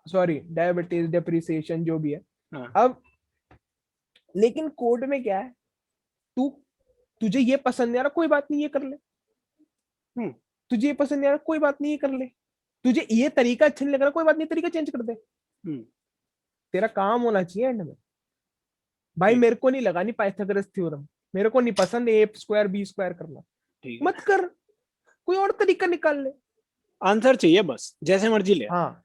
सॉरी, डायबिटीज, डिप्रिसिएशन, जो भी है। हाँ। अब लेकिन कोड में क्या है, तू तुझे ये पसंद नहीं आ रहा, कोई बात नहीं, ये कर ले। हम्म। तुझे ये पसंद नहीं आ रहा, कोई बात नहीं, ये कर ले। तुझे ये तरीका अच्छा नहीं लग रहा, कोई बात नहीं, तरीका चेंज कर दे। हम्म। तेरा काम होना चाहिए एंड में। भाई ठीक मेरे को नहीं लगानी पाइथागोरस थ्योरम, मेरे को नहीं पसंद ए स्क्वायर बी स्क्वायर करना, ठीक है। मत कर, कोई और तरीका निकाल ले। आंसर चाहिए बस, जैसे मर्जी ले आ। हाँ,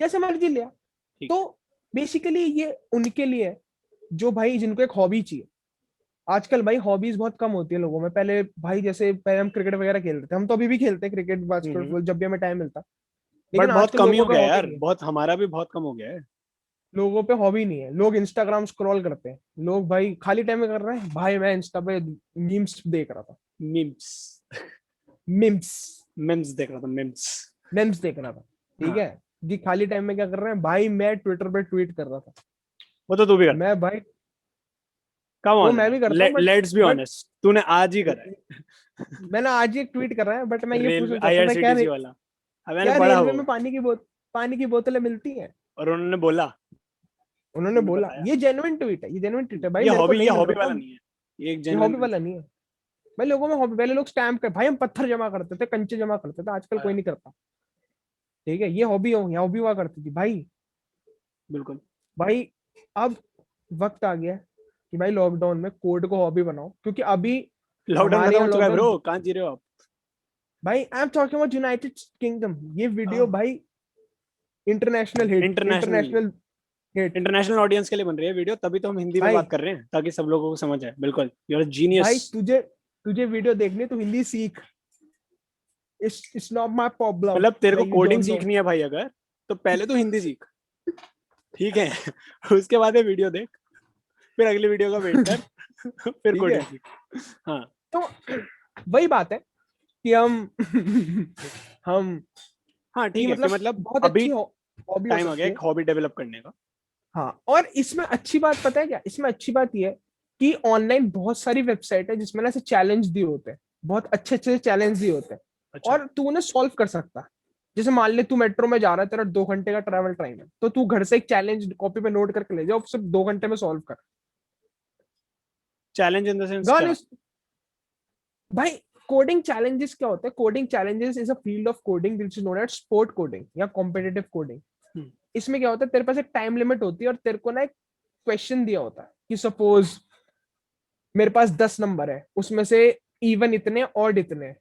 जैसे मर्जी लिया। ठीक तो है। बेसिकली ये उनके लिए है जो भाई जिनको एक हॉबी चाहिए। आजकल भाई हॉबीज बहुत कम होती है लोगों में। पहले भाई जैसे पहले हम क्रिकेट वगैरह खेलते थे, हम तो अभी भी खेलते हैं क्रिकेट, हम्म। बास्केटबॉल, जब भी हमें टाइम मिलता। बट लेकिन बहुत आजकल कम ही लोगों हो पे गया है हॉबी यार, नहीं है। बहुत, हमारा भी बहुत कम हो गया है। लोगों पे हॉबी नहीं है, लोग इंस्टाग्राम स्क्रॉल करते हैं। लोग भाई खाली टाइम में कर रहे हैं, भाई मैं इंस्टा पे मीम्स देख रहा था। मीम्स। मीम्स मीम्स देख रहा था, मीम्स। मीम्स देख रहा था, ठीक हाँ। है। कि खाली टाइम में क्या कर रहे हैं भाई, मैं ट्विटर पे ट्वीट कर रहा था। वो तो तू भी करता है। मैं भाई, कम वो ऑन मैं यार, भी करता हूँ, लेट्स बी बट ऑनेस्ट, तूने आज ही करा है। मैंने आज ही एक ट्वीट कर रहा है। बट मैं ये रेलवे पूछना चाहता हूँ, मैं क्या आईआरसीटीसी वाला। अब मैंने क्या पढ़ा रेलवे वो। में पानी की बोतलें मिलती हैं? और उन्होंने बोला उन्होंने मैंने बोला, बताया ये जेन्युइन ट्वीट है, ये जेन्युइन ट्वीट है भाई, ये मेरे को हॉबी नहीं ये लग हॉबी रहा था। वाला नहीं है, ये एक ये हॉबी जेन्युइन। वाला नहीं है भाई, लोगों में हॉबी, पहले लोग स्टैम्प कर, भाई हम पत्थर जमा करते थे, कंचे जमा करते थे, आजकल कोई नहीं करता। ठीक है, ये हॉबी हो, ये हॉबी हुआ करती थी भाई। बिल्कुल। भाई अब वक्त आ गया है कि भाई लॉकडाउन में कोड को हॉबी बनाओ, क्योंकि अभी लॉकडाउन हमारे खत्म यहाँ हो चुका है लॉकडाउन, ब्रो, कहाँ जी रहे हो आप? भाई I am talking about United kingdom, ये वीडियो भाई international hit, international, international hit. International audience के लिए बन रही है वीडियो, तभी तो हम हिंदी में भाई बात कर रहे हैं ताकि सब लोगों को समझ आए। बिल्कुल, यू आर भाई जीनियस। तुझे तुझे वीडियो देखनी तो हिंदी सीख, इट्स नॉट माय प्रॉब्लम मतलब तेरे को that you coding don't know. सीखनी है भाई अगर, तो पहले तो हिंदी सीख, ठीक है? उसके बाद ये वीडियो देख, फिर अगली वीडियो का वेट कर, फिर ठीक है, कोडिंग सीख। हाँ। तो वही बात है कि हम हम हाँ कि ठीक है, कि मतलब मतलब बहुत अभी अच्छी हॉबी हो टाइम आ गया सकती एक है। हॉबी डेवलप करने का। हाँ, और इसमें अच्छी बात पता है क्या, इसमें अच्छी बात ये है कि ऑनलाइन बहुत सारी वेबसाइट है जिसमें ना ऐसे चैलेंज दिए होते हैं, बहुत अच्छे अच्छे चैलेंज दिए होते हैं, अच्छा। और तू उन्हें सॉल्व कर सकता है। जैसे मान ले तू मेट्रो में जा रहा है, तेरा 2 घंटे का ट्रैवल टाइम है, तो तू घर से एक चैलेंज कॉपी पे नोट करके ले जाओ, सिर्फ 2 घंटे में सॉल्व कर। चैलेंज इन द सेंस गाने क्या? भाई, कोडिंग चैलेंजेस क्या होते हैं, coding challenges is a field of coding which is known as sport coding या कॉम्पिटिटिव कोडिंग। हम्म, इसमें क्या होता है, तेरे पास एक टाइम लिमिट होती है और तेरे को ना एक क्वेश्चन दिया होता है कि सपोज मेरे पास 10 नंबर है, उसमें से इवन इतने ऑड इतने,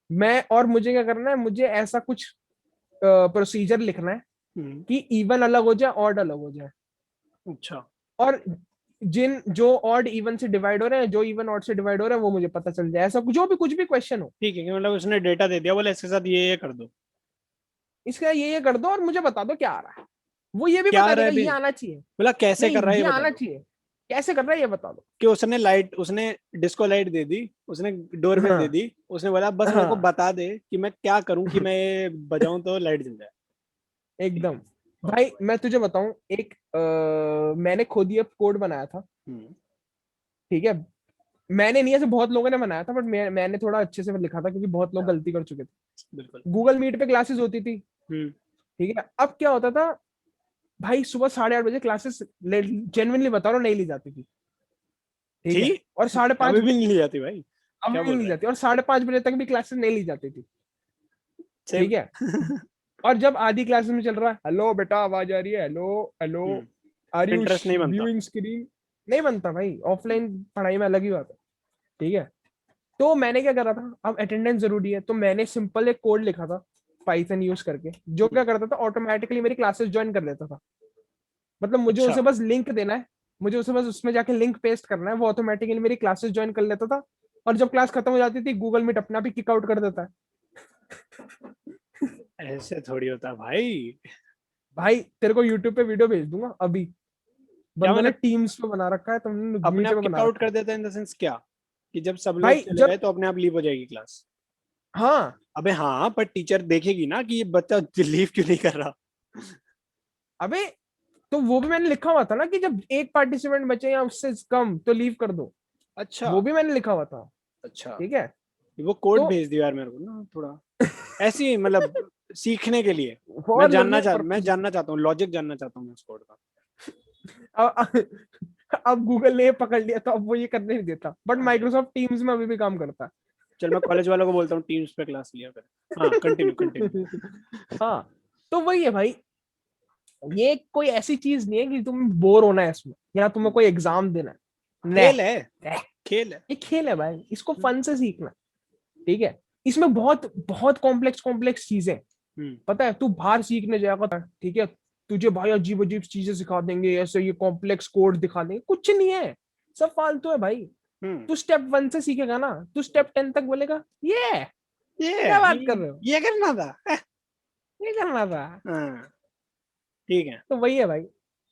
मैं और मुझे क्या करना है, मुझे ऐसा कुछ प्रोसीजर लिखना है हम्म, कि इवन अलग हो जाए, ऑड अलग हो जाए, अच्छा। और जिन जो ऑड इवन से डिवाइड हो रहे हैं, जो इवन ऑड से डिवाइड हो रहे हैं, वो मुझे पता चल जाए, ऐसा जो भी कुछ भी क्वेश्चन हो। ठीक है, कि मतलब उसने डेटा दे दिया, बोले इसके साथ ये कर दो। इसका ये कर दो और मुझे बता दो क्या आ रहा है, वो ये भी क्या आ बता रहा है देगा अभी? ये आना चाहिए। बोला कैसे कर नहीं, रहा है ये ये बता आना दो। चाहिए, कैसे कर रहा है ये बता दो। कि उसने लाइट, उसने डिस्को लाइट दे दी, उसने डोरबेल दे हाँ दी, उसने बोला बस मेरे को हाँ, बता दे कि मैं क्या करूं कि मैं ये बजाऊं तो लाइट जल जाए। ठीक एकदम। है, भाई ओके। मैं तुझे बताऊं, एक मैंने खुद ही कोड बनाया था। हम्म, ठीक है, मैंने नहीं, ऐसे बहुत लोगों ने बनाया था, बट मैंने थोड़ा अच्छे से लिखा था क्योंकि बहुत लोग गलती कर चुके थे। बिल्कुल। गूगल मीट पे क्लासेस होती थी। हम्म। ठीक है, अब क्या होता था भाई, सुबह 8:30 बजे क्लासेस जेनुइनली बता रहा हूँ नहीं ली जाती थी। ठीक थी। है, और 5:30, अभी भी नहीं ली जाती भाई? अब क्या भी नहीं बोल ली रहा है? जाती, और 5:30 बजे तक भी क्लासेस नहीं ली जाती थी। सेम। ठीक है, और जब आधी क्लासेस में चल रहा है, हेलो बेटा आवाज आ रही है, hello hello, are you interest नहीं बनता। व्यूइंग स्क्रीन, नहीं बनता भाई, ऑफलाइन पढ़ाई में अलग ही बात है। ठीक है, तो मैंने क्या करा था, अब अटेंडेंस जरूरी है, तो मैंने सिंपल एक कोड लिखा था पाइथन यूज करके, जो क्या हम्म, करता था, ऑटोमेटिकली मेरी क्लासेस ज्वाइन कर लेता था। मतलब मुझे अच्छा। उसे बस लिंक देना है, मुझे उसे बस उसमें जाके लिंक पेस्ट करना है, वो ऑटोमेटिकली मेरी क्लासेस ज्वाइन कर लेता था। और जब क्लास खत्म हो जाती थी, गूगल मीट अपने आप ही किक आउट कर देता है। ऐसे थोड़ी होता भाई। भाई तेरे को यूट्यूब पे वीडियो भेज दूंगा अभी, क्या बंदों ने मतलब टीम्स पे बना रखा है, तुमने अपने मीट आप पे किक बना आउट रखा कर है। देता है इन द सेंस क्या? कि जब सब लोग भाई चले गए जब, तो अपने आप लीव हो जाएगी क्लास? हाँ, अबे हाँ, पर टीचर देखेगी ना कि ये बच्चा लीव क्यों नहीं कर रहा। अबे तो वो भी मैंने लिखा हुआ था ना कि जब एक पार्टिसिपेंट बचे या उससे कम तो लीव कर दो, अच्छा। वो भी मैंने लिखा हुआ था। अच्छा, ठीक है, वो कोड तो भेज दिया यार मेरे को ना थोड़ा, ऐसे ही मतलब सीखने के लिए। और लोग ने मैं जानना चाहता हूँ, लॉजिक जानना चाहता हूँ मैं उस कोड का। अब गूगल ने ये पकड़ लिया तो अब वो ये करने नहीं देता, बट अरे, माइक्रोसॉफ्ट टीम्स में अभी भी काम करता चल मैं कॉलेज वालों को बोलता हूँ टीम्स पे क्लास लिया कर। हाँ, कंटिन्यू कंटिन्यू। है। हाँ, तो वही है भाई, ये कोई ऐसी चीज नहीं है कि तुम बोर होना है इसमें या तुम्हें कोई एग्जाम देना है, नहीं, खेल है, खेल है। ये खेल है भाई, इसको फन से सीखना। ठीक है, इसमें बहुत बहुत कॉम्प्लेक्स कॉम्प्लेक्स चीजें, हम्म, पता है, तू बाहर सीखने जाएगा, ठीक है, तुझे भाई अजीब अजीब चीजें सिखा देंगे, ऐसे ये कॉम्प्लेक्स कोड दिखा देंगे, कुछ नहीं है, सब फालतू है भाई। हम्म। तू स्टेप 1 से सीखेगा ना, तू स्टेप 10 तक बोलेगा ये ये क्या बात कर रहे हो, ये करना था। ये करना था। हाँ, ठीक है। तो वही है भाई,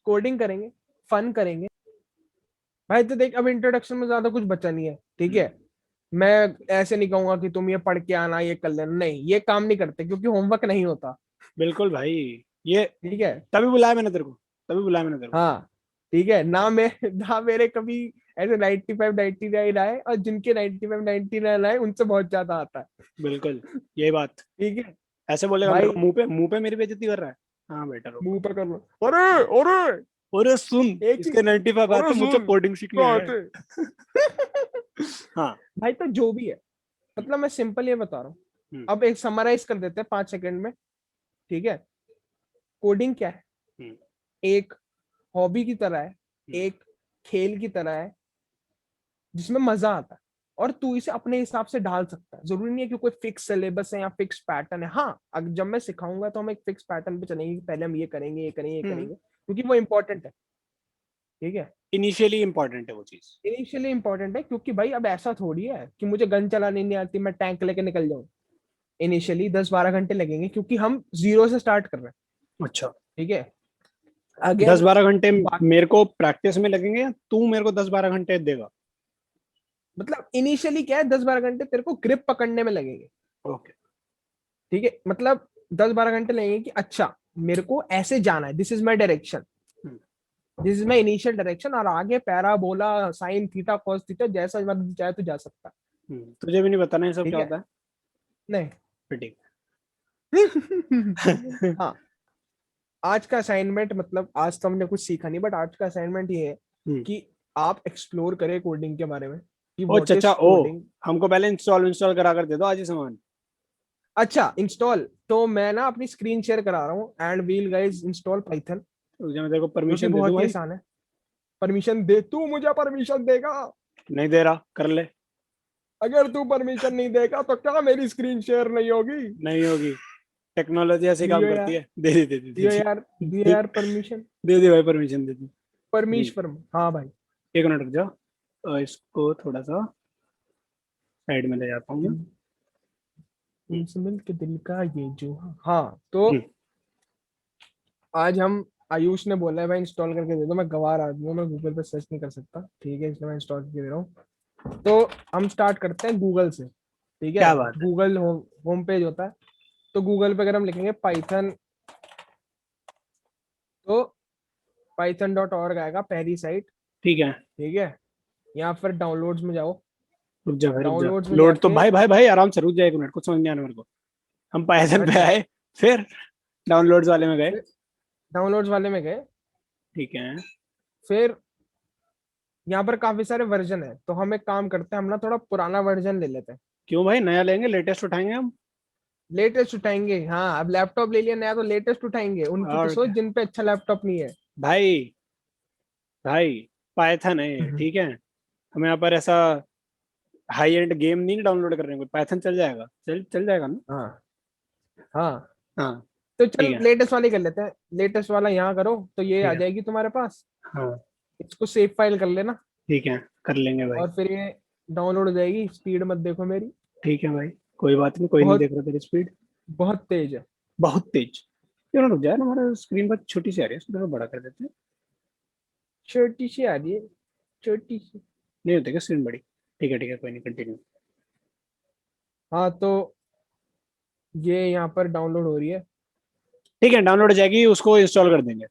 कोडिंग करेंगे, फन करेंगे। भाई तो देख, अब इंट्रोडक्शन में ज्यादा कुछ बचा नहीं है। ठीक हम्म, है, मैं ऐसे नहीं कहूंगा कि तुम ये पढ़ के आना, ये कर लेना, नहीं, ये काम नहीं करते क्योंकि होमवर्क नहीं होता। बिल्कुल भाई। ये ठीक है, तभी बुलाया मैंने तेरे को, तभी बुलाया मैंने तेरे को। हाँ, ठीक है ना, मैं ना मेरे कभी ऐसे 95 99 आए, और जिनके 95 99 आए उनसे बहुत ज्यादा आता है। बिल्कुल, यही बात। ठीक है ऐसे बोलेगा मेरे भाई, को मुंह पे मेरी बेइज्जती कर रहा है। हाँ बेटर होगा। मुंह पे कर लो, अरे अरे और सुन, एक इसके ही, 95 अरे आते, मुझसे सुन कोडिंग सीखने कहाँ आया है। थे। हाँ। भाई तो जो भी है, मतलब मैं सिंपल ये बता रहा हूँ। हम्म। अब एक समराइज कर देते हैं 5 सेकंड में, ठीक है। कोडिंग क्या है? हम्म। एक हॉबी की तरह है, हम्म। एक खेल की तरह है, जिसमें मजा आता है, और तू इसे अपने हिसाब से ढाल सकता है। जरूरी नहीं है कि कोई फिक्स सिलेबस है या फिक्स पैटर्न है। हाँ, अगर जब मैं सिखाऊंगा तो हम एक फिक्स पैटर्न पे चलेंगे कि पहले हम ये करेंगे, ये करेंगे, ये हम्म। करेंगे, क्योंकि वो इंपॉर्टेंट है, ठीक है। इनिशियली इंपॉर्टेंट है वो चीज। इनिशियली इंपॉर्टेंट है, क्योंकि भाई अब ऐसा थोड़ी है कि मुझे गन चलानी नहीं आती, मैं टैंक लेके निकल जाऊं। इनिशियली 10-12 घंटे लगेंगे, क्योंकि हम जीरो से स्टार्ट कर रहे हैं, अच्छा। ठीक है। 10 अगेन, 12 घंटे मेरे को प्रैक्टिस में लगेंगे, या तू मेरे को 10 12 घंटे देगा? मतलब इनिशियली क्या है, 10-12 घंटे तेरे को ग्रिप पकड़ने में लगेंगे, ओके। ठीक है। मतलब 10-12 घंटे लगेंगे कि अच्छा मेरे को ऐसे जाना है, this is my direction, this is my initial direction, और आगे पैरा बोला साइन थीटा कॉस थीटा जैसा मतलब चाहे तो जा सकता है, तुझे भी नहीं बताना ये सब ठीक क्या है। होता है? नहीं। फिर ठीक है। हाँ, आज का असाइनमेंट, मतलब आज तो हमने कुछ सीखा नहीं, बट आज का असाइनमेंट ये है हम्म। कि आप एक्सप्लोर करें कोडिंग के बारे में, कि ओ व्हाट इज चचा, ओ कोडिंग। हमको पहले इंस्टॉल इंस्टॉल करा कर दे दो आज ही सामान। अच्छा, इंस्टॉल तो मैं ना अपनी स्क्रीन शेयर करा रहा हूँ, and we'll guys install Python, तुझे मैं तेरे को जो कि परमिशन दे दूं बहुत ही भाई? आसान है। परमिशन दे, तू मुझे परमिशन देगा? नहीं दे रहा, कर ले। अगर तू परमिशन नहीं देगा तो क्या मेरी स्क्रीन शेयर नहीं होगी? नहीं होगी। टेक्नोलॉजी ऐसे ही काम दियो करती यार, है। दे दे दे दे दे दियो यार, दियो दे, यार परमिशन। दे दे भाई, परमिशन दे दे। जी। परमेश्वर, हाँ भाई। एक मिनट रुक जाओ, इसको थोड़ा सा साइड में ले जाता हूँ मैं। तुमसे मिल के दिल का ये जो, हाँ तो हम्म। आज हम, आयुष ने बोला है भाई इंस्टॉल करके दे दो, मैं गवार आदमी हूँ, मैं गूगल पे सर्च नहीं कर सकता, ठीक है, इसलिए मैं इंस्टॉल करके दे रहा हूँ। तो हम स्टार्ट करते हैं गूगल से, ठीक है। क्या बात है। गूगल होम पेज होता है, तो गूगल पे अगर हम लिखेंगे पाइथन, तो python.org आएगा पहली साइट, ठीक है। ठीक है। या फिर डाउनलोड्स में जाओ, रुक जा भाई, रुक जा। डाउनलोड्स में लोड तो जाके, भाई भाई भाई आराम से रुक जा, एक मिनट, कुछ समझ नहीं आने मेरे को। हम पाइथन पे अच्छा, आए, फिर डाउनलोड्स वाले में गए। फिर डाउनलोड्स वाले में गए, ठीक है। फिर यहाँ पर काफी सारे वर्जन है, तो हम एक काम करते हैं, हम ना थोड़ा पुराना वर्जन ले लेते हैं। क्यों भाई, नया लेंगे, लेटेस्ट उठाएंगे हम। लेटेस्ट उठाएंगे, हाँ, अब लैपटॉप ले लिया नया तो लेटेस्ट उठाएंगे, उनकी तो और सोच जिन पे अच्छा लैपटॉप नहीं है। भाई, भाई पाइथन है ये, हम्म। ठीक है। हमें यहाँ पर ऐसा हाई एंड गेम नहीं डाउनलोड कर रहे हैं, कोई पाइथन चल जाएगा, चल चल जाएगा ना? हाँ हाँ, हाँ। तो ठीक चल है। लेटेस्ट वाली कर लेते हैं। लेटेस्ट वाला यहाँ करो तो ये ठीक आ है। जाएगी तुम्हारे पास, हाँ। इसको सेव फाइल कर लेना, ठीक है, कर लेंगे भाई। और फिर ये डाउनलोड हो जाएगी। स्पीड मत देखो मेरी, ठीक है भाई, कोई बात नहीं, कोई नहीं बहुत देख रहा तेरी स्पीड। बहुत तेज है। बहुत तेज। क्यों ना, रुक जाए ना, हमारा स्क्रीन पर छोटी सी आ रही है, उसको थोड़ा बड़ा कर देते हैं। छोटी सी आ रही है, छोटी सी। नहीं होती क्या स्क्रीन बड़ी? ठीक है, कोई नहीं, कंटिन्यू। हाँ तो ये यहाँ पर डाउनलोड हो रही है। ठीक है, डाउनलोड हो जाएगी, उसको इंस्टॉल कर देंगे।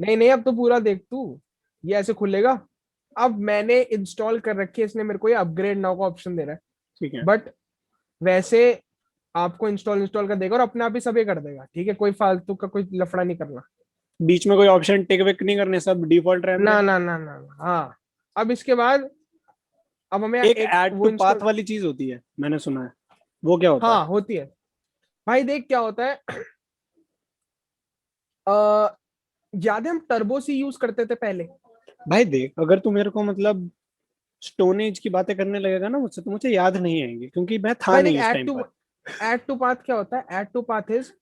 नहीं नहीं, अब तो पूरा देख तू, ये ऐसे खुलेगा। अब मैंने इंस्टॉल कर रखी है, इसने मेरे को ये अपग्रेड नाउ का ऑप्शन दे रहा है, ठीक है। बट वैसे आपको इंस्टॉल इंस्टॉल कर देगा और अपने आप ही सब ये कर देगा, ठीक है। कोई फालतू का कोई लफड़ा नहीं करना। बीच में कोई ऑप्शन टिक विक नहीं करने, सब डिफॉल्ट रहने ना दें। ना ना ना ना, हाँ। अब इसके बाद, अब हमें एक एक ऐड वो टू पाथ इंस्टॉल, वाली चीज होती है, मैंने सुना है, वो क्या होता है? हाँ होती है। भाई देख क्या होता है, अ, याद है हम टर्बो सी यूज करते थे पहले। भाई देख, अगर तू मेरे को मतलब स्टोन एज की बातें करने लगेगा ना मुझसे, तो मुझे याद नहीं आएंगी, क्योंकि मैं था भाई देख, नहीं उस टाइम पर। ऐड टू पाथ क्या होता है? ऐड टू पाथ इज,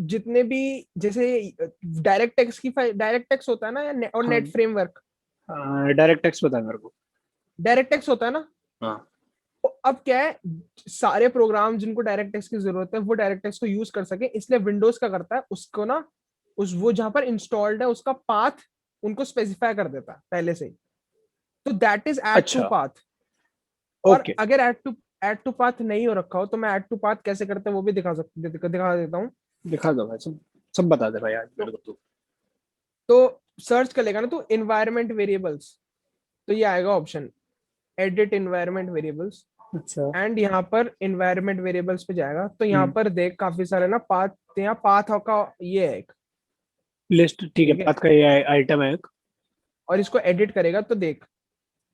जितने भी, जैसे डायरेक्ट टेक्स्ट की फाइल, डायरेक्ट टेक्स्ट होता है ना, और हाँ। नेट फ्रेमवर्क, डायरेक्ट टेक्स्ट बता मेरे को। डायरेक्ट टेक्स्ट होता है ना। हाँ। तो अब क्या है, सारे प्रोग्राम जिनको डायरेक्ट टेक्स्ट की जरूरत है वो डायरेक्ट टेक्स्ट को यूज कर सके, इसलिए विंडोज क्या करता है, उसको ना, उस वो जहां पर इंस्टॉल्ड है उसका पाथ उनको स्पेसिफाई कर देता है पहले से ही। तो दैट इज ऐड टू अच्छा। पाथ। और ओके। अगर ऐड टू पाथ नहीं हो रखा हो तो मैं ऐड टू पाथ कैसे करते हैं वो भी दिखा देता हूँ। दिखा दो भाई, सब सब बता दे भाई आज तो, मेरे को तू। सर्च कर लेगा ना तो इन्वायरमेंट वेरिएबल्स, तो ये आएगा ऑप्शन, एडिट इन्वायरमेंट वेरिएबल्स। अच्छा एंड यहाँ पर इन्वायरमेंट वेरिएबल्स पे जाएगा, तो यहाँ हम्म पर देख काफी सारे ना पाथ, यहाँ पाथ का ये है एक। लिस्ट ठीक है, ठीक है, पाथ का ये आइटम है एक। और इसको एडिट करेगा तो देख,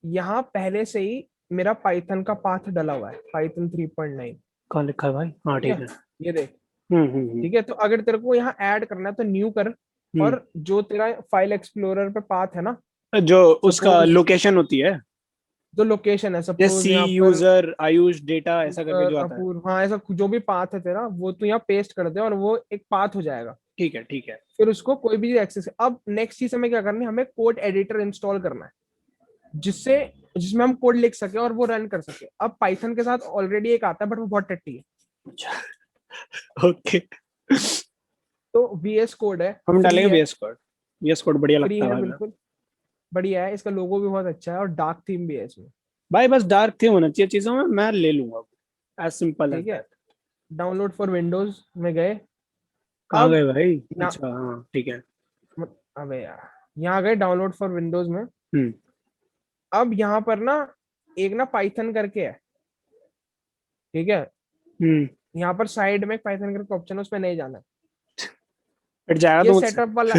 यहाँ पहले से ही मेरा पाइथन का पाथ डला हुआ है, पाइथन 3.9। कहाँ लिखा है भाई? हाँ ठीक ठीक है, है। ये देख। हम्म। ठीक है, तो अगर तेरे को यहाँ ऐड करना है तो न्यू कर, हम्म और जो तेरा फाइल एक्सप्लोरर पे पाथ है ना, जो उसका सपोज लोकेशन होती है, जो लोकेशन है, जैसे सपोज सी यहाँ पर यूजर आयुष डेटा ऐसा करके जो आता है। अपूर्व, हाँ ऐसा जो भी पाथ है तेरा, वो तू यहाँ पेस्ट कर दे और वो एक पाथ हो जाएगा। ठीक है ठीक है। फिर उसको कोई भी एक्सेस, अब नेक्स्ट चीज हमें क्या करनी है, हमें कोड एडिटर इंस्टॉल करना है, जिससे जिसमें हम कोड लिख सके और वो रन कर सके। अब पाइथन के साथ ऑलरेडी एक आता है, बट वो बहुत टट्टी है। अच्छा ओके। तो VS कोड है, हम फ्री डालेंगे है, VS कोड। VS कोड बढ़िया फ्री लगता है है भाई मैं। बिल्कुल, बढ़िया है, इसका लोगो भी बहुत अच्छा है और डार्क थीम भी है इसमें। भाई बस डार्क थीम होना चाहिए चीजों में, मैं ले लूंगा। एज सिंपल एज ठीक है, दैट। डाउनलोड फॉर विंडोज में गए। कहाँ अब गए भाई? यहाँ, अच्छा हाँ ठीक है। अबे यार, यहाँ गए डाउनलोड फॉर विंडोज में। हम्म अब यहाँ पर ना एक ना पाइथन करके है। ठीक है, हम्म। यहाँ पर साइड में एक पाइथन करके ऑप्शन है, उस पर नहीं जाना है। हट जाएगा ये तो मुझसे। सेटअप वाला,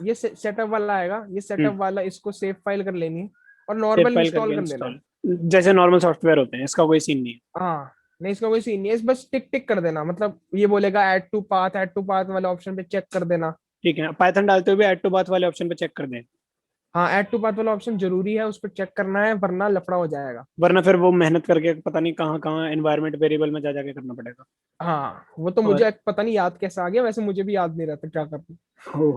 ये सेटअप वाला आएगा, ये सेटअप वाला, इसको सेव फाइल कर लेनी है और सेव नॉर्मल फाइल इंस्टॉल करके कर लेना है। इंस्टॉल। जैसे नॉर्मल सॉफ्टवेयर होते हैं, इसका कोई सीन नहीं है। हाँ, नहीं इसका कोई सीन नहीं है, इस बस टिक टिक कर देना, मतलब ये बोलेगा ऐड टू पाथ वाले ऑप्शन पे चेक कर देना। ठीक है, पाइथन डालते हुए भी ऐड टू बात वाले ऑप्शन पे चेक कर दें। हाँ, ऐड टू पाथ वाला ऑप्शन जरूरी है, उस पर चेक करना है, वरना लफड़ा हो जाएगा। वरना फिर वो मेहनत करके पता नहीं कहाँ कहाँ एनवायरमेंट वेरिएबल में जा जाके करना पड़ेगा। हाँ, वो तो और मुझे पता नहीं याद कैसे आ गया, वैसे मुझे भी याद नहीं रहता क्या करना। हो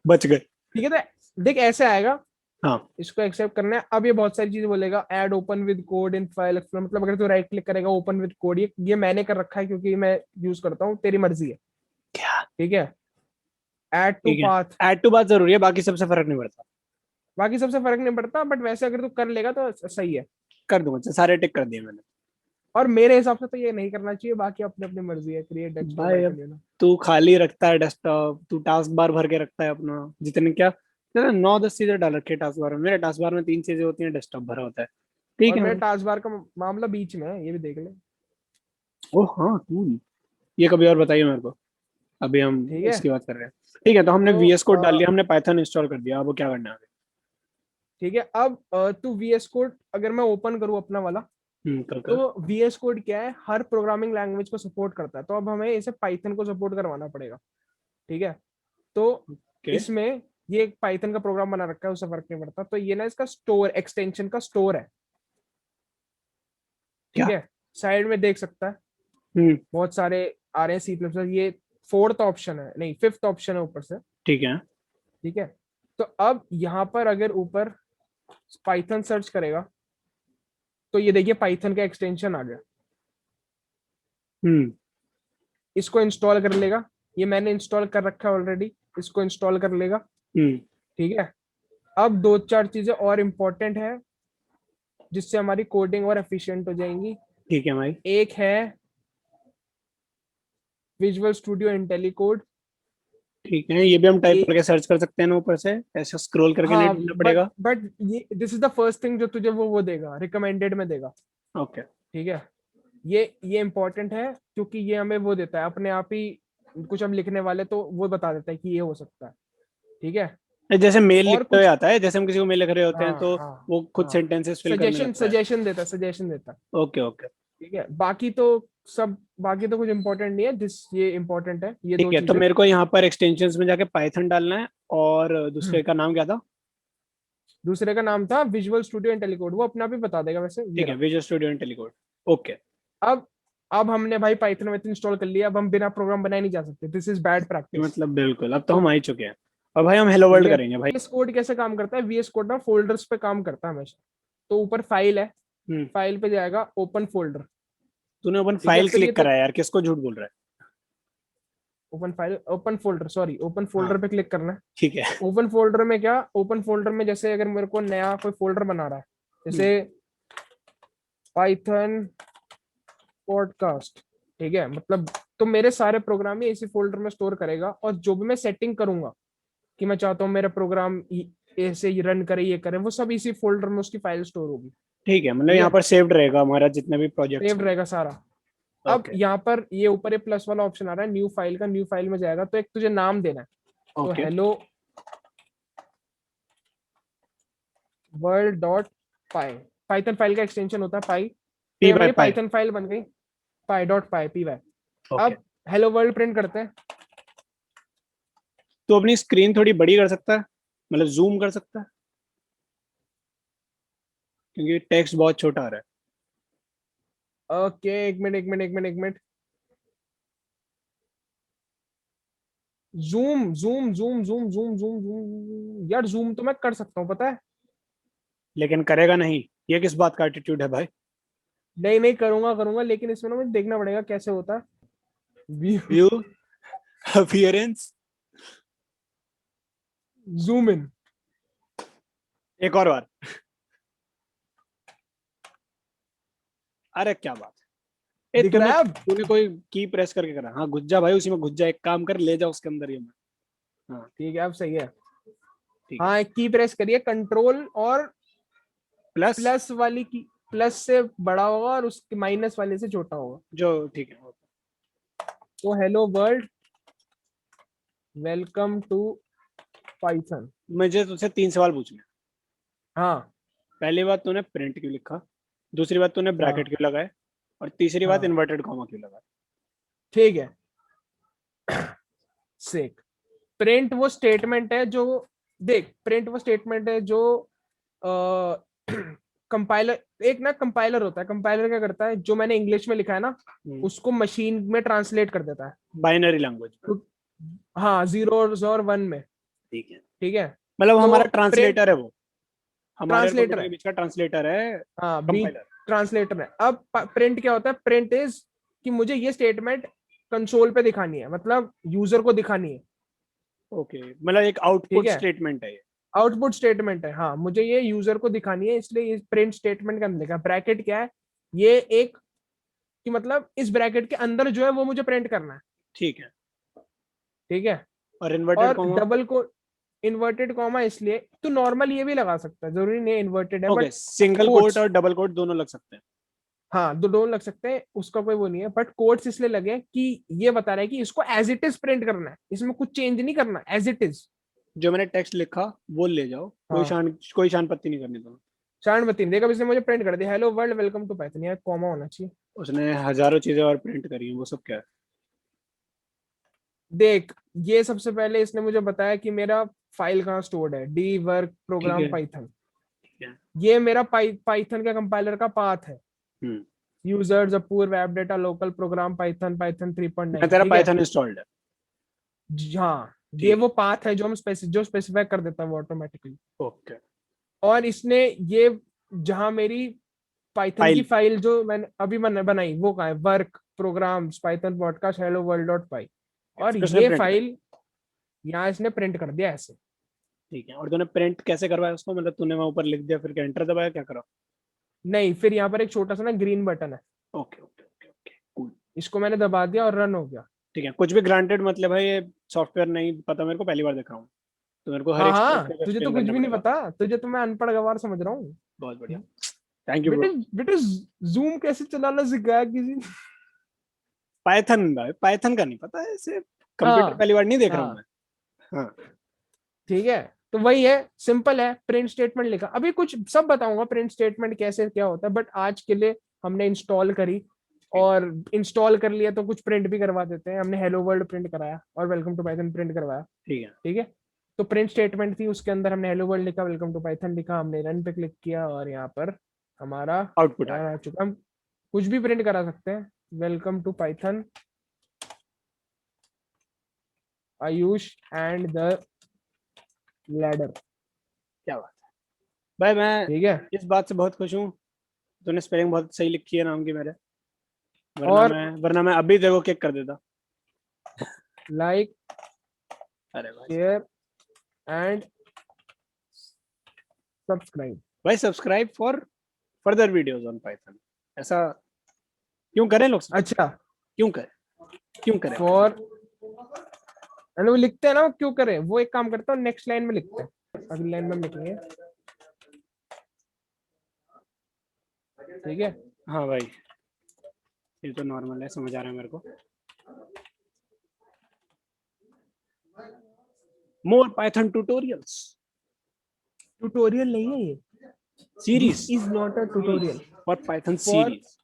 बच गए। ठीक है, तो देख ऐसे आएगा, हाँ इसको एक्सेप्ट करना है। अब ये बहुत सारी चीजें बोलेगा, add open with code in file explorer, मतलब अगर तू राइट क्लिक करेगा ओपन विद कोड, ये मैंने कर रखा है क्योंकि मैं यूज करता हूँ, तेरी मर्जी है। क्या? ठीक है, ऐड टू ठीक है, पाथ, ऐड टू बात जरूरी है, बाकी सबसे फर्क नहीं पड़ता। बाकी सबसे फर्क नहीं पड़ता, बट वैसे अगर तू कर लेगा तो सही है। कर दूंगा, अच्छा, सारे टिक कर दिए मैंने। और मेरे हिसाब से तो ये नहीं करना चाहिए, बाकी अपनी अपनी मर्जी है, क्रिएट डेस्कटॉप भाई अब आइकन लेना। तू खाली रखता है डेस्कटॉप, तू टास्क बार भर के रखता है अपना जितने क्या, तेरा 9-10 चीजें डाल रखी है टास्क बार में, मेरे टास्क बार में 3 चीजें होती हैं, डेस्कटॉप भरा होता है। ठीक और है मेरे भाई। टास्क बार का मामला बीच में है, ये भी देख ले। ओह हाँ तू, ये कभी और बताइए मेरे को। अभी हम ठीक है, इसकी बात कर रहे हैं। ठीक है, तो हमने तो VS कोड डाल लिया, हमने पाइथन इंस्टॉल कर दिया, अब वो क्या करना है आगे? ठीक है, अब तू VS कोड अगर मैं ओपन करूँ अपना वाला, कर कर। तो VS कोड क्या है, हर प्रोग्रामिंग लैंग्वेज को सपोर्ट करता है, तो अब हमें इसे पाइथन को सपोर्ट करवाना पड़ेगा। ठीक है, तो ओके। इसमें ये एक पाइथन का प्रोग्राम बना रखा है, उससे फर्क नहीं पड़ता, तो ये ना इसका स्टोर, एक्सटेंशन का स्टोर है। ठीक क्या? है, साइड में देख सकता है, हम्म बहुत सारे आ रहे हैं C++, ये फोर्थ ऑप्शन है, नहीं फिफ्थ ऑप्शन है ऊपर से। ठीक है। ठीक है, तो अब यहाँ पर अगर ऊपर पाइथन सर्च करेगा, तो ये देखिए पाइथन का एक्सटेंशन आ गया, हम्म इसको इंस्टॉल कर लेगा। ये मैंने इंस्टॉल कर रखा है ऑलरेडी, इसको इंस्टॉल कर लेगा। हम्म ठीक है, अब दो चार चीजें और इम्पोर्टेंट है, जिससे हमारी कोडिंग और एफिशिएंट हो जाएंगी। ठीक है भाई। एक है विजुअल स्टूडियो इंटेलीकोड। ठीक है, ये भी हम टाइप एक, करके सर्च कर सकते हैं ना ऊपर से, ऐसे स्क्रॉल करके नहीं हाँ, ढूंढना बट पड़ेगा। बट ये this is the first thing जो तुझे वो देगा, रिकमेंडेड में देगा। ओके। ठीक है, ये इंपॉर्टेंट है, क्योंकि ये हमें वो देता है अपने आप ही, कुछ हम लिखने वाले तो वो बता देता है कि ये हो सकता है। ठीक है, जैसे मेल और लिखते हुए कुछ, आता है, जैसे हम किसी को मेल लिख रहे होते हैं हाँ तो हाँ वो खुद हाँ, सेंटेंसेस फिल करने सजेशन लगता है। सजेशन देता, सजेशन देता। Okay okay. ठीक है, बाकी तो सब, बाकी तो कुछ इंपॉर्टेंट नहीं है, जिस ये इंपॉर्टेंट है ये ठीक दो है, तो चीजें। मेरे को यहाँ पर एक्सटेंशंस में जाके पाइथन डालना है, और हम्म, दूसरे का नाम क्या था? दूसरे का नाम था विजुअल स्टूडियो इंटेलीकोड, वो अपने आप ही बता देगा वैसे, ये ठीक है, रहा। Visual Studio IntelliCode. ओके। अब अब हमने भाई पाइथन में इंस्टॉल कर लिया, अब हम बिना प्रोग्राम बनाए नहीं जा सकते, दिस इज बैड प्रैक्टिस। मतलब बिल्कुल, अब तो तो हम आ ही चुके हैं। और भाई हम हेलो ठीक वर्ल्ड है, करेंगे भाई। VS कोड कैसे काम करता है, VS कोड ना फोल्डर्स पे काम करता है हमेशा। तो ऊपर फाइल है, हम्म फाइल पे जाएगा ओपन फोल्डर। तूने ओपन ठीक है, फाइल फिर ये क्लिक करा है यार, किसको झूठ बोल रहा है? Open file, open folder, sorry, open हाँ फोल्डर पे क्लिक करना है। ठीक है। ओपन फोल्डर में क्या, ओपन फोल्डर में जैसे अगर मेरे को नया कोई फोल्डर बना रहा है, हम्म जैसे पाइथन पॉडकास्ट, ठीक है, मतलब तो मेरे सारे प्रोग्राम ही इसी फोल्डर में स्टोर करेगा, और जो भी मैं सेटिंग करूंगा कि मैं चाहता हूँ मेरा प्रोग्राम ऐसे ही रन करे, ये करे, वो सब इसी फोल्डर में उसकी फाइल स्टोर होगी। ठीक है, मतलब ठीक यहाँ है, पर सेव्ड रहेगा हमारा जितने भी प्रोजेक्ट्स सेव हैं। रहेगा सारा। अब ओके। यहाँ पर ये ऊपर ये प्लस वाला ऑप्शन आ रहा है न्यू फाइल का, न्यू फाइल में जाएगा तो एक तुझे नाम देना है। तो ओके। हेलो वर्ल्ड डॉट पाई, पाइथन फाइल का एक्सटेंशन होता है पाई। तो पी ये बाय मेरी पाई। पाइथन फाइल बन गई, पाई डॉट पाई पी वाई। ओके। अब हेलो वर्ल्ड प्रिंट करते हैं। तो अपनी स्क्रीन थोड़ी बड़ी कर सकता है, मतलब जूम कर सकता है, क्योंकि टेक्स्ट बहुत छोटा आ रहा है। ओके, एक मिनट एक मिनट एक मिनट एक minute. Zoom zoom zoom zoom zoom zoom zoom, यार जूम तो मैं कर सकता हूँ पता है। लेकिन करेगा नहीं, ये किस बात का एटीट्यूड है भाई। नहीं नहीं, करूंगा करूंगा, लेकिन इसमें ना मुझे देखना पड़ेगा कैसे होता है। View, view, appearance. Zoom in. एक और बार। अरे क्या बात है, ए दिख तूने रहा है अब? तूने कोई की प्रेस करके करा। हाँ घुस जा भाई, उसी में घुस जा, एक काम कर, ले जा उसके अंदर ये मैं। हाँ ठीक है, अब सही है। ठीक है। हाँ, एक की प्रेस करिए, कंट्रोल और प्लस। प्लस वाली की, प्लस से बड़ा होगा और उसके माइनस वाले से छोटा होगा। जो ठीक है। तो hello world welcome to Python. मुझे तुझसे 3 सवाल पूछने हैं। हाँ पहली बात, तूने प्रिंट क्यों लिखा? दूसरी बात, तूने ब्रैकेट हाँ क्यों लगाए? और तीसरी बात, हाँ, इन्वर्टेड कॉमा क्यों लगाए? ठीक है। सेक, प्रिंट वो स्टेटमेंट है जो, देख प्रिंट वो स्टेटमेंट है जो कंपाइलर, एक ना कंपाइलर होता है, कंपाइलर क्या करता है, जो मैंने इंग्लिश में लिखा है ना उसको मशीन में ट्रांसलेट कर देता है। Binary language. तो हाँ, जीरोस और वन में। ठीक है, ठीक है, मतलब तो हमारा प्रिंट ट्रांसलेटर है वो, हमारे और ट्रांसलेटर कंप्यूटर के है। बीच का ट्रांसलेटर है। हाँ, बी कंपाइलर। ट्रांसलेटर है। अब प्रिंट क्या होता है, प्रिंट इज कि मुझे ये स्टेटमेंट कंसोल पे दिखानी है, मतलब यूजर को दिखानी है। ओके, मतलब एक ठीक आउटपुट है, स्टेटमेंट है ये। आउटपुट स्टेटमेंट है, हाँ मुझे ये यूजर को दिखानी है, इसलिए इस प्रिंट स्टेटमेंट का अंदर लिखा। ब्रैकेट क्या है, ये एक कि मतलब इस ब्रैकेट के अंदर जो है वो मुझे प्रिंट करना है। ठीक है। ठीक है, और इन्वर्टेड और कॉमा? डबल को इन्वर्टेड कॉमा इसलिए तो नॉर्मल ये भी लगा सकता है, जरूरी नहीं इन्वर्टेड है, okay, but single quote quotes, और डबल कोट दोनों लग सकते हैं। हाँ दो डोन लग सकते हैं, उसका कोई वो नहीं है, बट कोट्स इसलिए लगे कि ये बता रहा है कि इसको एज इट इज प्रिंट करना है, इसमें कुछ चेंज नहीं करना, एज इट इज। जो मैंने टेक्स्ट लिखा वो ले जाओ, हाँ, कोई शान पत्ती नहीं करनी तुम्हें। शांत बत्ती देखा, इसने मुझे प्रिंट कर दिया hello world welcome to Python, यार कॉमा होना चाहिए। उसने हजारों चीजें और प्रिंट करी हैं, वो सब क्या है? देख, ये सबसे पहले इसने मुझे बताया कि मेरा फाइल कहाँ स्टोर्ड है, डी वर्क ठीक प्रोग्राम है। पाइथन। ठीक है। ये मेरा पाइथन का कंपाइलर का पाथ है। हम्म। यूजर्स अपूर web data local program Python Python मैं 3.9, तेरा ठीक है। पाइथन इंस्टॉल्ड है। हाँ, ये ठीक वो पाथ है जो हम जो स्पेसिफाई कर देता है वो ऑटोमेटिकली। है। ओके। और इसने ये जहां मेरी पाइथन की फाइल। फाइल जो मैंने अभी बनाई वो कहाँ है, work programs Python podcast hello world dot py, और फिर उसने ये प्रिंट कर। फाइल यहाँ इसने प्रिंट कर दिया ऐसे। ठीक है, और तूने प्रिंट कैसे करवाया उसको, मतलब तूने वहां ऊपर लिख दिया फिर क्या एंटर दबाया, क्या करा? नहीं, फिर यहाँ पर एक छोटा सा ना ग्रीन बटन है, okay okay okay okay cool. इसको मैंने दबा दिया और रन हो गया। ठीक है, कुछ भी ग्रांटेड मतलब है ये? सॉफ्टवेयर नहीं पता मेरे को, पहली बार देख रहा हूँ, तो मेरे को हर हाँ एक स्टेप हाँ, पे तुझे तो एक्सप्लेन कुछ करना भी नहीं पड़ेगा। पता, तुझे तो मैं अनपढ़ गवार समझ रहा हूँ। बहुत बढ़िया। थैंक यू बेटे, ब्रो। बेटे जूम कैसे चलाना सिखाया किसी ने? पाइथन भाई, पाइथन का नहीं पता है ऐसे, कंप्यूटर हाँ पहली बार नहीं देख रहा हूँ हाँ, मैं। हाँ। ठीक है, तो वही है, सिंपल है, प्रिंट स्टेटमेंट लिखा। अभी कुछ सब बताऊंगा प्रिंट स्टेटमेंट कैसे क्या होता है, बट आज के लिए हमने इंस्टॉल करी, ठीक। और इंस्टॉल कर लिया तो कुछ प्रिंट भी करवा देते हैं। हमने हेलो वर्ल्ड प्रिंट कराया और वेलकम टू पाइथन प्रिंट करवाया। ठीक है। ठीक है, तो प्रिंट स्टेटमेंट थी, उसके अंदर हमने हेलो वर्ल्ड लिखा, वेलकम टू पाइथन लिखा, हमने रन पे क्लिक किया और यहाँ पर हमारा आउटपुट आ यार गया। आ चुका। हम कुछ भी प्रिंट करा सकते हैं, welcome to Python Ayush and the ladder. क्या बात है भाई, मैं ठीक है, इस बात से बहुत खुश हूँ, तूने स्पेलिंग बहुत सही लिखी है नाम की मेरे, और वरना मैं अभी देखो किक कर देता। लाइक अरे भाई। Share and subscribe. भाई subscribe for further videos on Python, ऐसा क्यों करें लोग सब्सक्राइब? अच्छा, क्यों करें? क्यों करें भाई? फॉर, एंड वो लिखते हैं ना, वो क्यों करें, वो एक काम करता हूँ नेक्स्ट लाइन में लिखते हैं, अगली लाइन में हम लिखेंगे ठीक है। हाँ भाई, ये तो नॉर्मल है, समझ आ रहा है मेरे को। मोर पाइथन ट्यूटोरियल्स, ट्यूटोरियल नहीं है ये, series this is not a tutorial for Python for series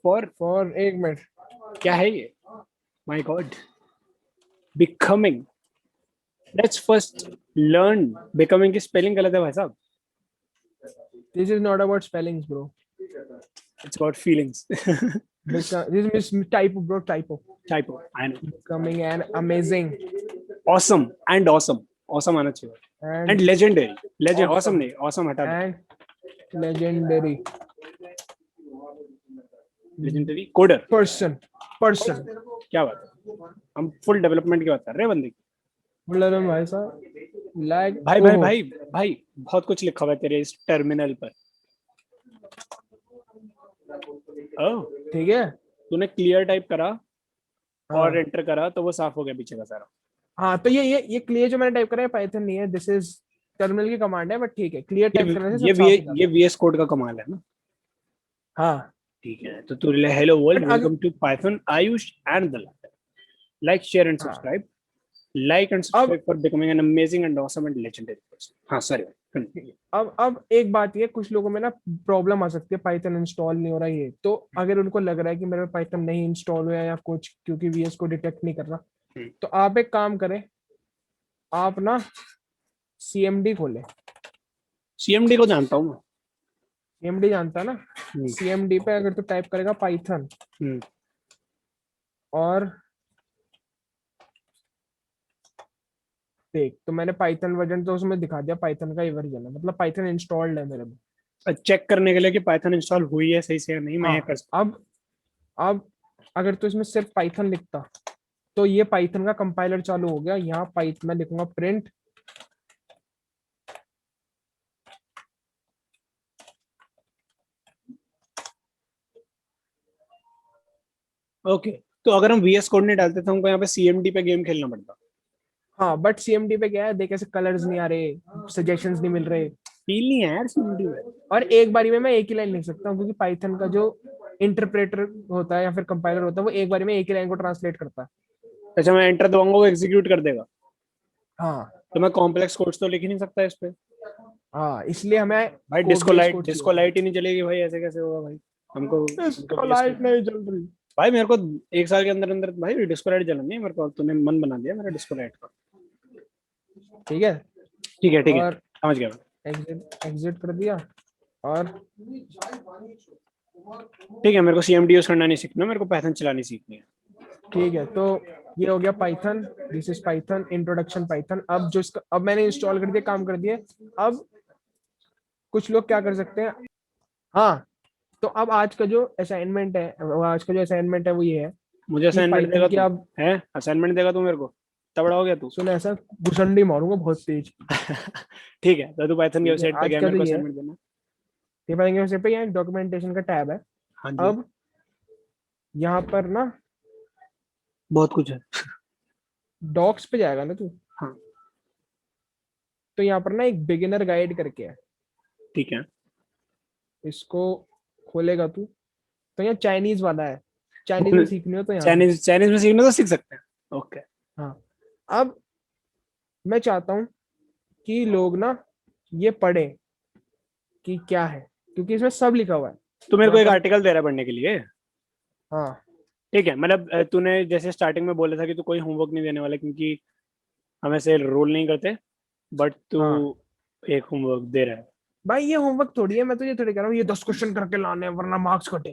for, for एक मिनट, क्या है ये? My God, becoming, let's first learn. Becoming की स्पेलिंग गलत है भाई साहब, this is not about spellings bro, it's about feelings. This is typo bro, typo. Typo, I know. Becoming an amazing awesome and awesome, awesome आना चाहिए, and and legendary, legend, awesome awesome नहीं, awesome हटा दो, and legendary legendary coder. Person, person. क्या बात है, हम full development की बात कर रहे हैं बंदे की। मतलब भाई साहब, लाइक भाई भाई भाई भाई, बहुत कुछ लिखा हुआ है तेरे इस टर्मिनल पर। ओह, ठीक है। तूने क्लियर टाइप करा और हाँ एंटर करा तो वो साफ हो गया पीछे का सारा। हाँ, तो ये क्लियर जो मैंने टाइप करा है पाइथन नहीं है, दिस इज टर्मिनल की कमांड है, बट ठीक है, क्लियर टाइप करने से ये सब साफ हो जाता ये है। वीएस कोड का कमाल है ना। हाँ ठीक है, तो तू hello world, but welcome to Python Ayush and the like share and हाँ सब्सक्राइब, लाइक एंड अब subscribe for becoming an amazing and awesome and legendary person. हाँ सॉरी, अब एक बात ये, कुछ लोगों में ना प्रॉब्लम आ सकती है, पाइथन इंस्टॉल नहीं हो रहा है, ये तो अगर उनको लग रहा है कि मेरे पाइथन नहीं इंस्टॉल हुआ या कुछ क्योंकि वीएस को डिटेक्ट नहीं कर रहा, तो आप एक काम करें, आप ना सीएमडी खोलें। सीएमडी को जानता हूँ मैं। सीएमडी जानता है ना, हम्म, सीएमडी पे अगर तू टाइप करेगा पाइथन हम्म, और देख, तो मैंने पाइथन वर्जन तो उसमें दिखा दिया, पाइथन का ही वर्जन है, मतलब पाइथन इंस्टॉल्ड है मेरे में। चेक करने के लिए कि पाइथन इंस्टॉल हुई है सही से या नहीं, मैं ये हाँ कर सकता अब अगर तू इसमें सिर्फ पाइथन लिखता, तो ये पाइथन का कंपाइलर चालू हो गया, यहाँ पाइथन मैं लिखूंगा प्रिंट, हूँ। ओके, तो अगर हम वीएस कोड नहीं डालते तो हमको यहाँ पे सीएमडी पे गेम खेलना पड़ता। हाँ बट सीएमडी पे क्या है, देख ऐसे कलर्स नहीं आ रहे, सजेशंस नहीं मिल रहे, फील नहीं है यार सीएमडी में। और एक बारी में मैं एक ही लाइन लिख सकता हूँ, क्योंकि पाइथन का जो इंटरप्रेटर होता है या फिर कंपाइलर होता है, वो एक बारी में एक ही लाइन को ट्रांसलेट करता है। अच्छा, मैं एंटर दबाऊंगा वो एग्जीक्यूट कर देगा, हाँ तो मैं कॉम्प्लेक्स कोड्स तो लिख ही नहीं सकता इस पे। हाँ, इसलिए हमें भाई code disco based light, code disco चाहिए। लाइट ही नहीं चलेगी भाई, ऐसे कैसे होगा भाई? हमको इसको VS लाइट Code। नहीं जल रही। भाई मेरे को एक साल के अंदर अंदर भाई डिस्को लाइट जलनी है मेरे को, तूने मन बना दिया मेरा डिस्को लाइट का। ठीक है, ठीक है ठीक है, और समझ गया मैं। एग्जिट एग्जिट कर दिया, और ठीक है, मेरे को सीएमडी यूज करना नहीं सीखना, मेरे को पाइथन चलानी सीखनी है। ठीक है, तो ये हो गया Python, this is Python introduction Python. अब जो इसका, अब मैंने इंस्टॉल कर दिया, काम कर दिया। अब कुछ लोग क्या कर सकते हैं, हाँ, तो अब आज का जो असाइनमेंट है, वो ये है मुझे कि असाइनमेंट पाइथन देगा की तू? अब, है असाइनमेंट देगा तू मेरे को? तबड़ा हो गया तू। सुन ऐसा घुसंडी मारूंगा बहुत तेज। ठीक है, तो तू पाइथन की ठीक है, वेबसाइट पे आज गया, का मेरे तो को ये है, असाइनमेंट देना। ये पाएंगे वैसे पे, यहाँ डॉक्यूमेंटेशन का टैब है। हाँ जी, अब यहाँ पर ना बहुत कुछ है। डॉक्स पे जाएगा ना तू, हाँ तो यहाँ पर ना एक बिगिनर गाइड करके है, ठीक है। इसको खोलेगा तू, तो यहाँ चाइनीज वाला है, चाइनीज में सीखनी हो तो यहाँ से। चाइनीज, चाइनीज में सीखना तो सीख सकते हैं। ओके, हाँ, अब मैं चाहता हूँ कि लोग ना ये पढ़ें कि क्या है, क्योंकि इसमें सब लिखा हुआ है तो मेरे को यहाँ एक पर। आर्टिकल दे रहा है पढ़ने के लिए। हाँ ठीक है, मतलब तूने जैसे स्टार्टिंग में बोला था कि तू कोई होमवर्क नहीं देने वाला क्योंकि हम ऐसे रोल नहीं करते, बट तू हाँ एक होमवर्क दे रहा है। भाई, ये होमवर्क थोड़ी है, मैं तो ये थोड़ी कह रहा हूँ ये 10 क्वेश्चन करके लाने हैं वरना मार्क्स कटे।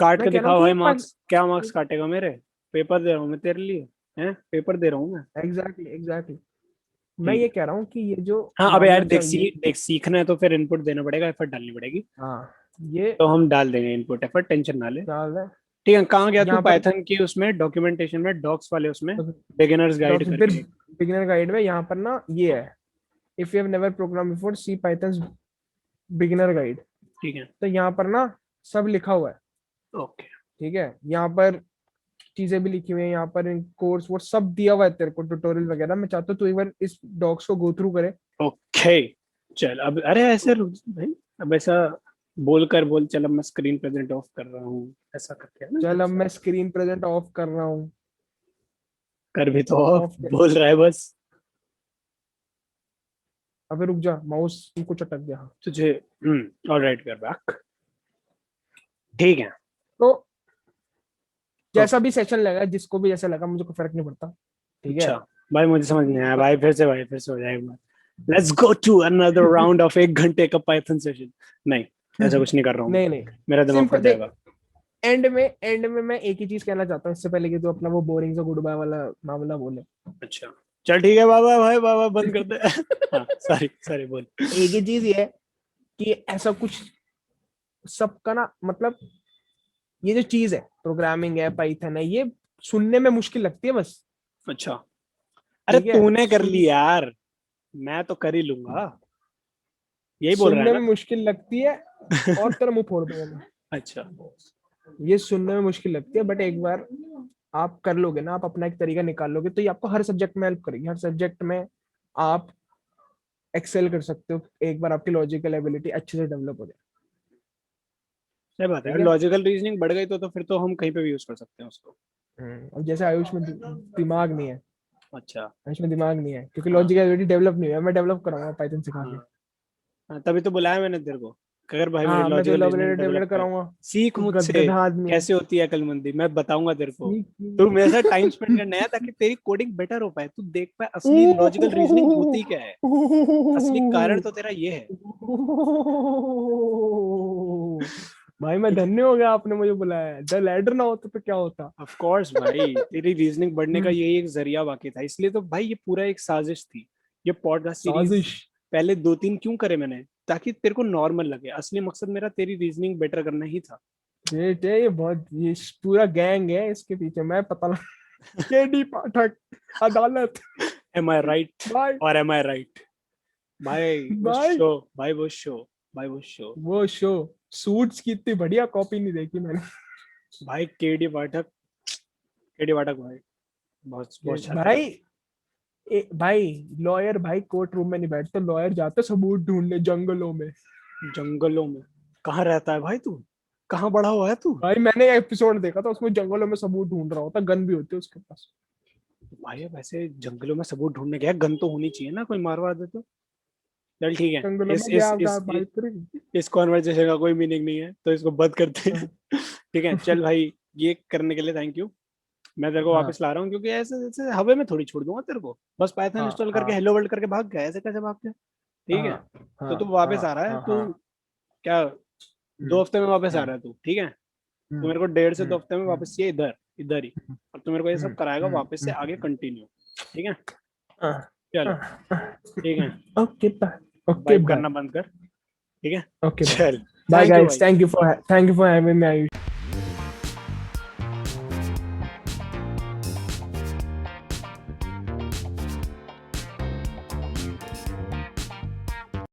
काट मैं के कह रहा हूँ दिखाओ कि भाई ये मार्क्स, क्या मार्क्स काटेगा मेरे? पेपर दे रहा हूँ मैं तेरे लिए, हैं पेपर दे रहा हूँ मैं। एग्जैक्टली एग्जैक्टली, मैं ठीक ये है। कह रहा हूँ कि ये जो हाँ अबे यार मामला देख, चाहिए। देख सीखना है तो फिर इनपुट देना पड़ेगा, एफर्ट डालनी पड़ेगी। हाँ ये तो हम डाल देंगे इनपुट एफर्ट, टेंशन ना ले। क्या है, ठीक है, कहाँ गया तू यहाँ पर पाइथन की उसमें डॉक्यूमेंटेशन में, डॉक्स वाले उसमें, बिगिनर्स गाइड फिर करके? बिगिनर गाइड में यहाँ पर ना ये है, if you have never program before see Python beginner guide. ठीक है, तो यहाँ पर ना सब लिखा हुआ है, ओके ठीक है, यहाँ पर चीजें भी लिखी हुई हैं, यहाँ पर कोर्स वो सब दिया हुआ है तेरे को, ट्यूटोरियल वगैरह। मैं चाहता हूँ तू एक बार इस डॉक्स को गो थ्रू करे। ओके। चल अब, अरे ऐसे भाई, अब ऐसा बोल चल अब मैं स्क्रीन प्रेजेंट ऑफ कर रहा हूँ, ऐसा करके है ना। चल अब मैं स्क्रीन प्रेजेंट ऑफ कर रहा हूँ। कर भी तो ऑफ ऑफ कर, बोल रहा है बस। अबे रुक जा, माउस कुछ अटक गया। तुझे ऑलराइट कर बैक। ठीक है। तो जैसा भी सेशन लगा, जिसको भी जैसा लगा, मुझे कोई फर्क नहीं पड़ता, ठीक है। अच्छा भाई मुझे समझ नहीं आया भाई, फिर से हो जाएगा। Let's go to another round of 1 घंटे का पाइथन सेशन। नहीं ऐसा कुछ नहीं कर रहा हूँ, नहीं नहीं, मेरा दिमाग फट सिंपल देख, जाएगा। एंड में मैं एक ही चीज कहना चाहता हूँ, इससे पहले कि तू अपना वो बोरिंग सा गुड बाय वाला मामला बोले। अच्छा चल ठीक है बाबा, भाई बाबा बंद कर दे। हाँ सॉरी सॉरी बोल। एक ही चीज ये है कि ऐसा कुछ सबका ना, मतलब ये जो चीज है, प्रोग्रामिंग है, पाइथन है, ये सुनने में मुश्किल लगती है बस, अच्छा अरे ठीक है। तूने कर ली यार, मैं तो कर ही लूंगा, यही बोल रहा है सुनने ना। में मुश्किल लगती है और तेरा मुंह फोड़ दूंगा मैं। अच्छा ये सुनने में मुश्किल लगती है, बट एक बार आप कर लोगे ना, आप अपना एक तरीका निकाल लोगे, तो ये आपको हर सब्जेक्ट में हेल्प करेगी। हर सब्जेक्ट में आप एक्सेल कर सकते हो, एक बार आपकी लॉजिकल एबिलिटी अच्छे से डेवलप हो जाए, सही बात है, ठीक है। लॉजिकल रीजनिंग बढ़ गई तो फिर तो हम कहीं पे भी यूज कर सकते हैं उसको। अब जैसे आयुष में दिमाग नहीं है, अच्छा आयुष में दिमाग नहीं है क्योंकि हाँ लॉजिकल एबिलिटी डेवलप नहीं हुआ, मैं डेवलप कराऊंगा पाइथन सिखा के। हाँ हाँ, तभी तो बुलाया मैंने तेरे को, कि अगर भाई मेरी हाँ, मैं तो logical reasoning ability develop develop कर, कराऊंगा। सीख तू मुझसे गधा आदमी है। कैसे होती है अक्लमंदी, मैं बताऊंगा तेरे को। सीख। तू मेरे साथ टाइम स्पेंड करना है ताकि तेरी कोडिंग बेटर हो पाए, तू देख पाए असली लॉजिकल रीजनिंग होती क्या है। असली कारण तो तेरा ये है। भाई मैं धन्य हो गया, आपने मुझे बुलाया। जब लैडर ना होता तो क्या होता। ऑफ कोर्स भाई, तेरी रीजनिंग बढ़ने का यही एक जरिया बाकी था, इसलिए तो भाई ये पूरा एक साजिश थी। ये पॉडकास्ट सीरीज साजिश। पहले 2-3 क्यों करे मैंने, ताकि तेरे को नॉर्मल लगे, असली मकसद मेरा तेरी रीजनिंग बेटर करना ही था। ये बहुत, ये पूरा गैंग है इसके पीछे, मैं पता लगा। केडी पाठक, अदालत। एम आई राइट भाई, और एम आई राइट। भाई वो भाई शो, भाई वो शो, भाई वो शो। वो शो, सूट्स की इतनी बढ़िया कॉपी नहीं देखी मैंने। भाई केडी पाठक, केडी पाठक भाई बहुत बहुत शातिर है। भाई भाई लॉयर भाई कोर्ट रूम में नहीं बैठते, लॉयर जाते सबूत ढूंढने जंगलों में। जंगलों में कहाँ रहता है भाई तू, कहाँ बड़ा हुआ है तू। भाई मैंने एपिसोड देखा था, उसमें जंगलों में सबूत ढूंढ रहा होता, गन भी होती है उसके पास। भाई वैसे जंगलों में सबूत ढूंढने गया, गन तो होनी चाहिए ना, कोई मारवा दे तो। चल ठीक है, जंगलों इस में इस गया था इस भाई तेरे। इस कॉन्वर्सेशन का कोई मीनिंग नहीं है तो इसको बंद करते हैं। हाँ ठीक है चल भाई, ये करने के लिए थैंक यू। मैं तेरे को हाँ वापस ला रहा हूँ, क्योंकि ऐसे ऐसे हवा में थोड़ी छोड़ दूंगा तेरे को, बस पाइथन हाँ इंस्टॉल करके हाँ हेलो वर्ल्ड करके भाग गया, ऐसे कैसे भाग गया। ठीक है, हाँ तो हाँ तू वापस हाँ आ रहा है, हाँ तू हाँ। क्या हम्म, 2 हफ्ते में वापस आ हम्म, रहा है तू, ठीक है। तो हम्म, मेरे को 1.5 से 2 हफ्ते में हम्म, वापस चाहिए इधर, इधर ही। और तू मेरे को ये सब कराएगा हम्म, वापस से आगे कंटिन्यू। ठीक है हाँ, चल, हाँ। ठीक है, okay bye. Okay vibe bye. करना बंद कर। ठीक है ओके बाय। चल, बाय थैंक यू गाइस, भाई। Thank you for having me Ayush.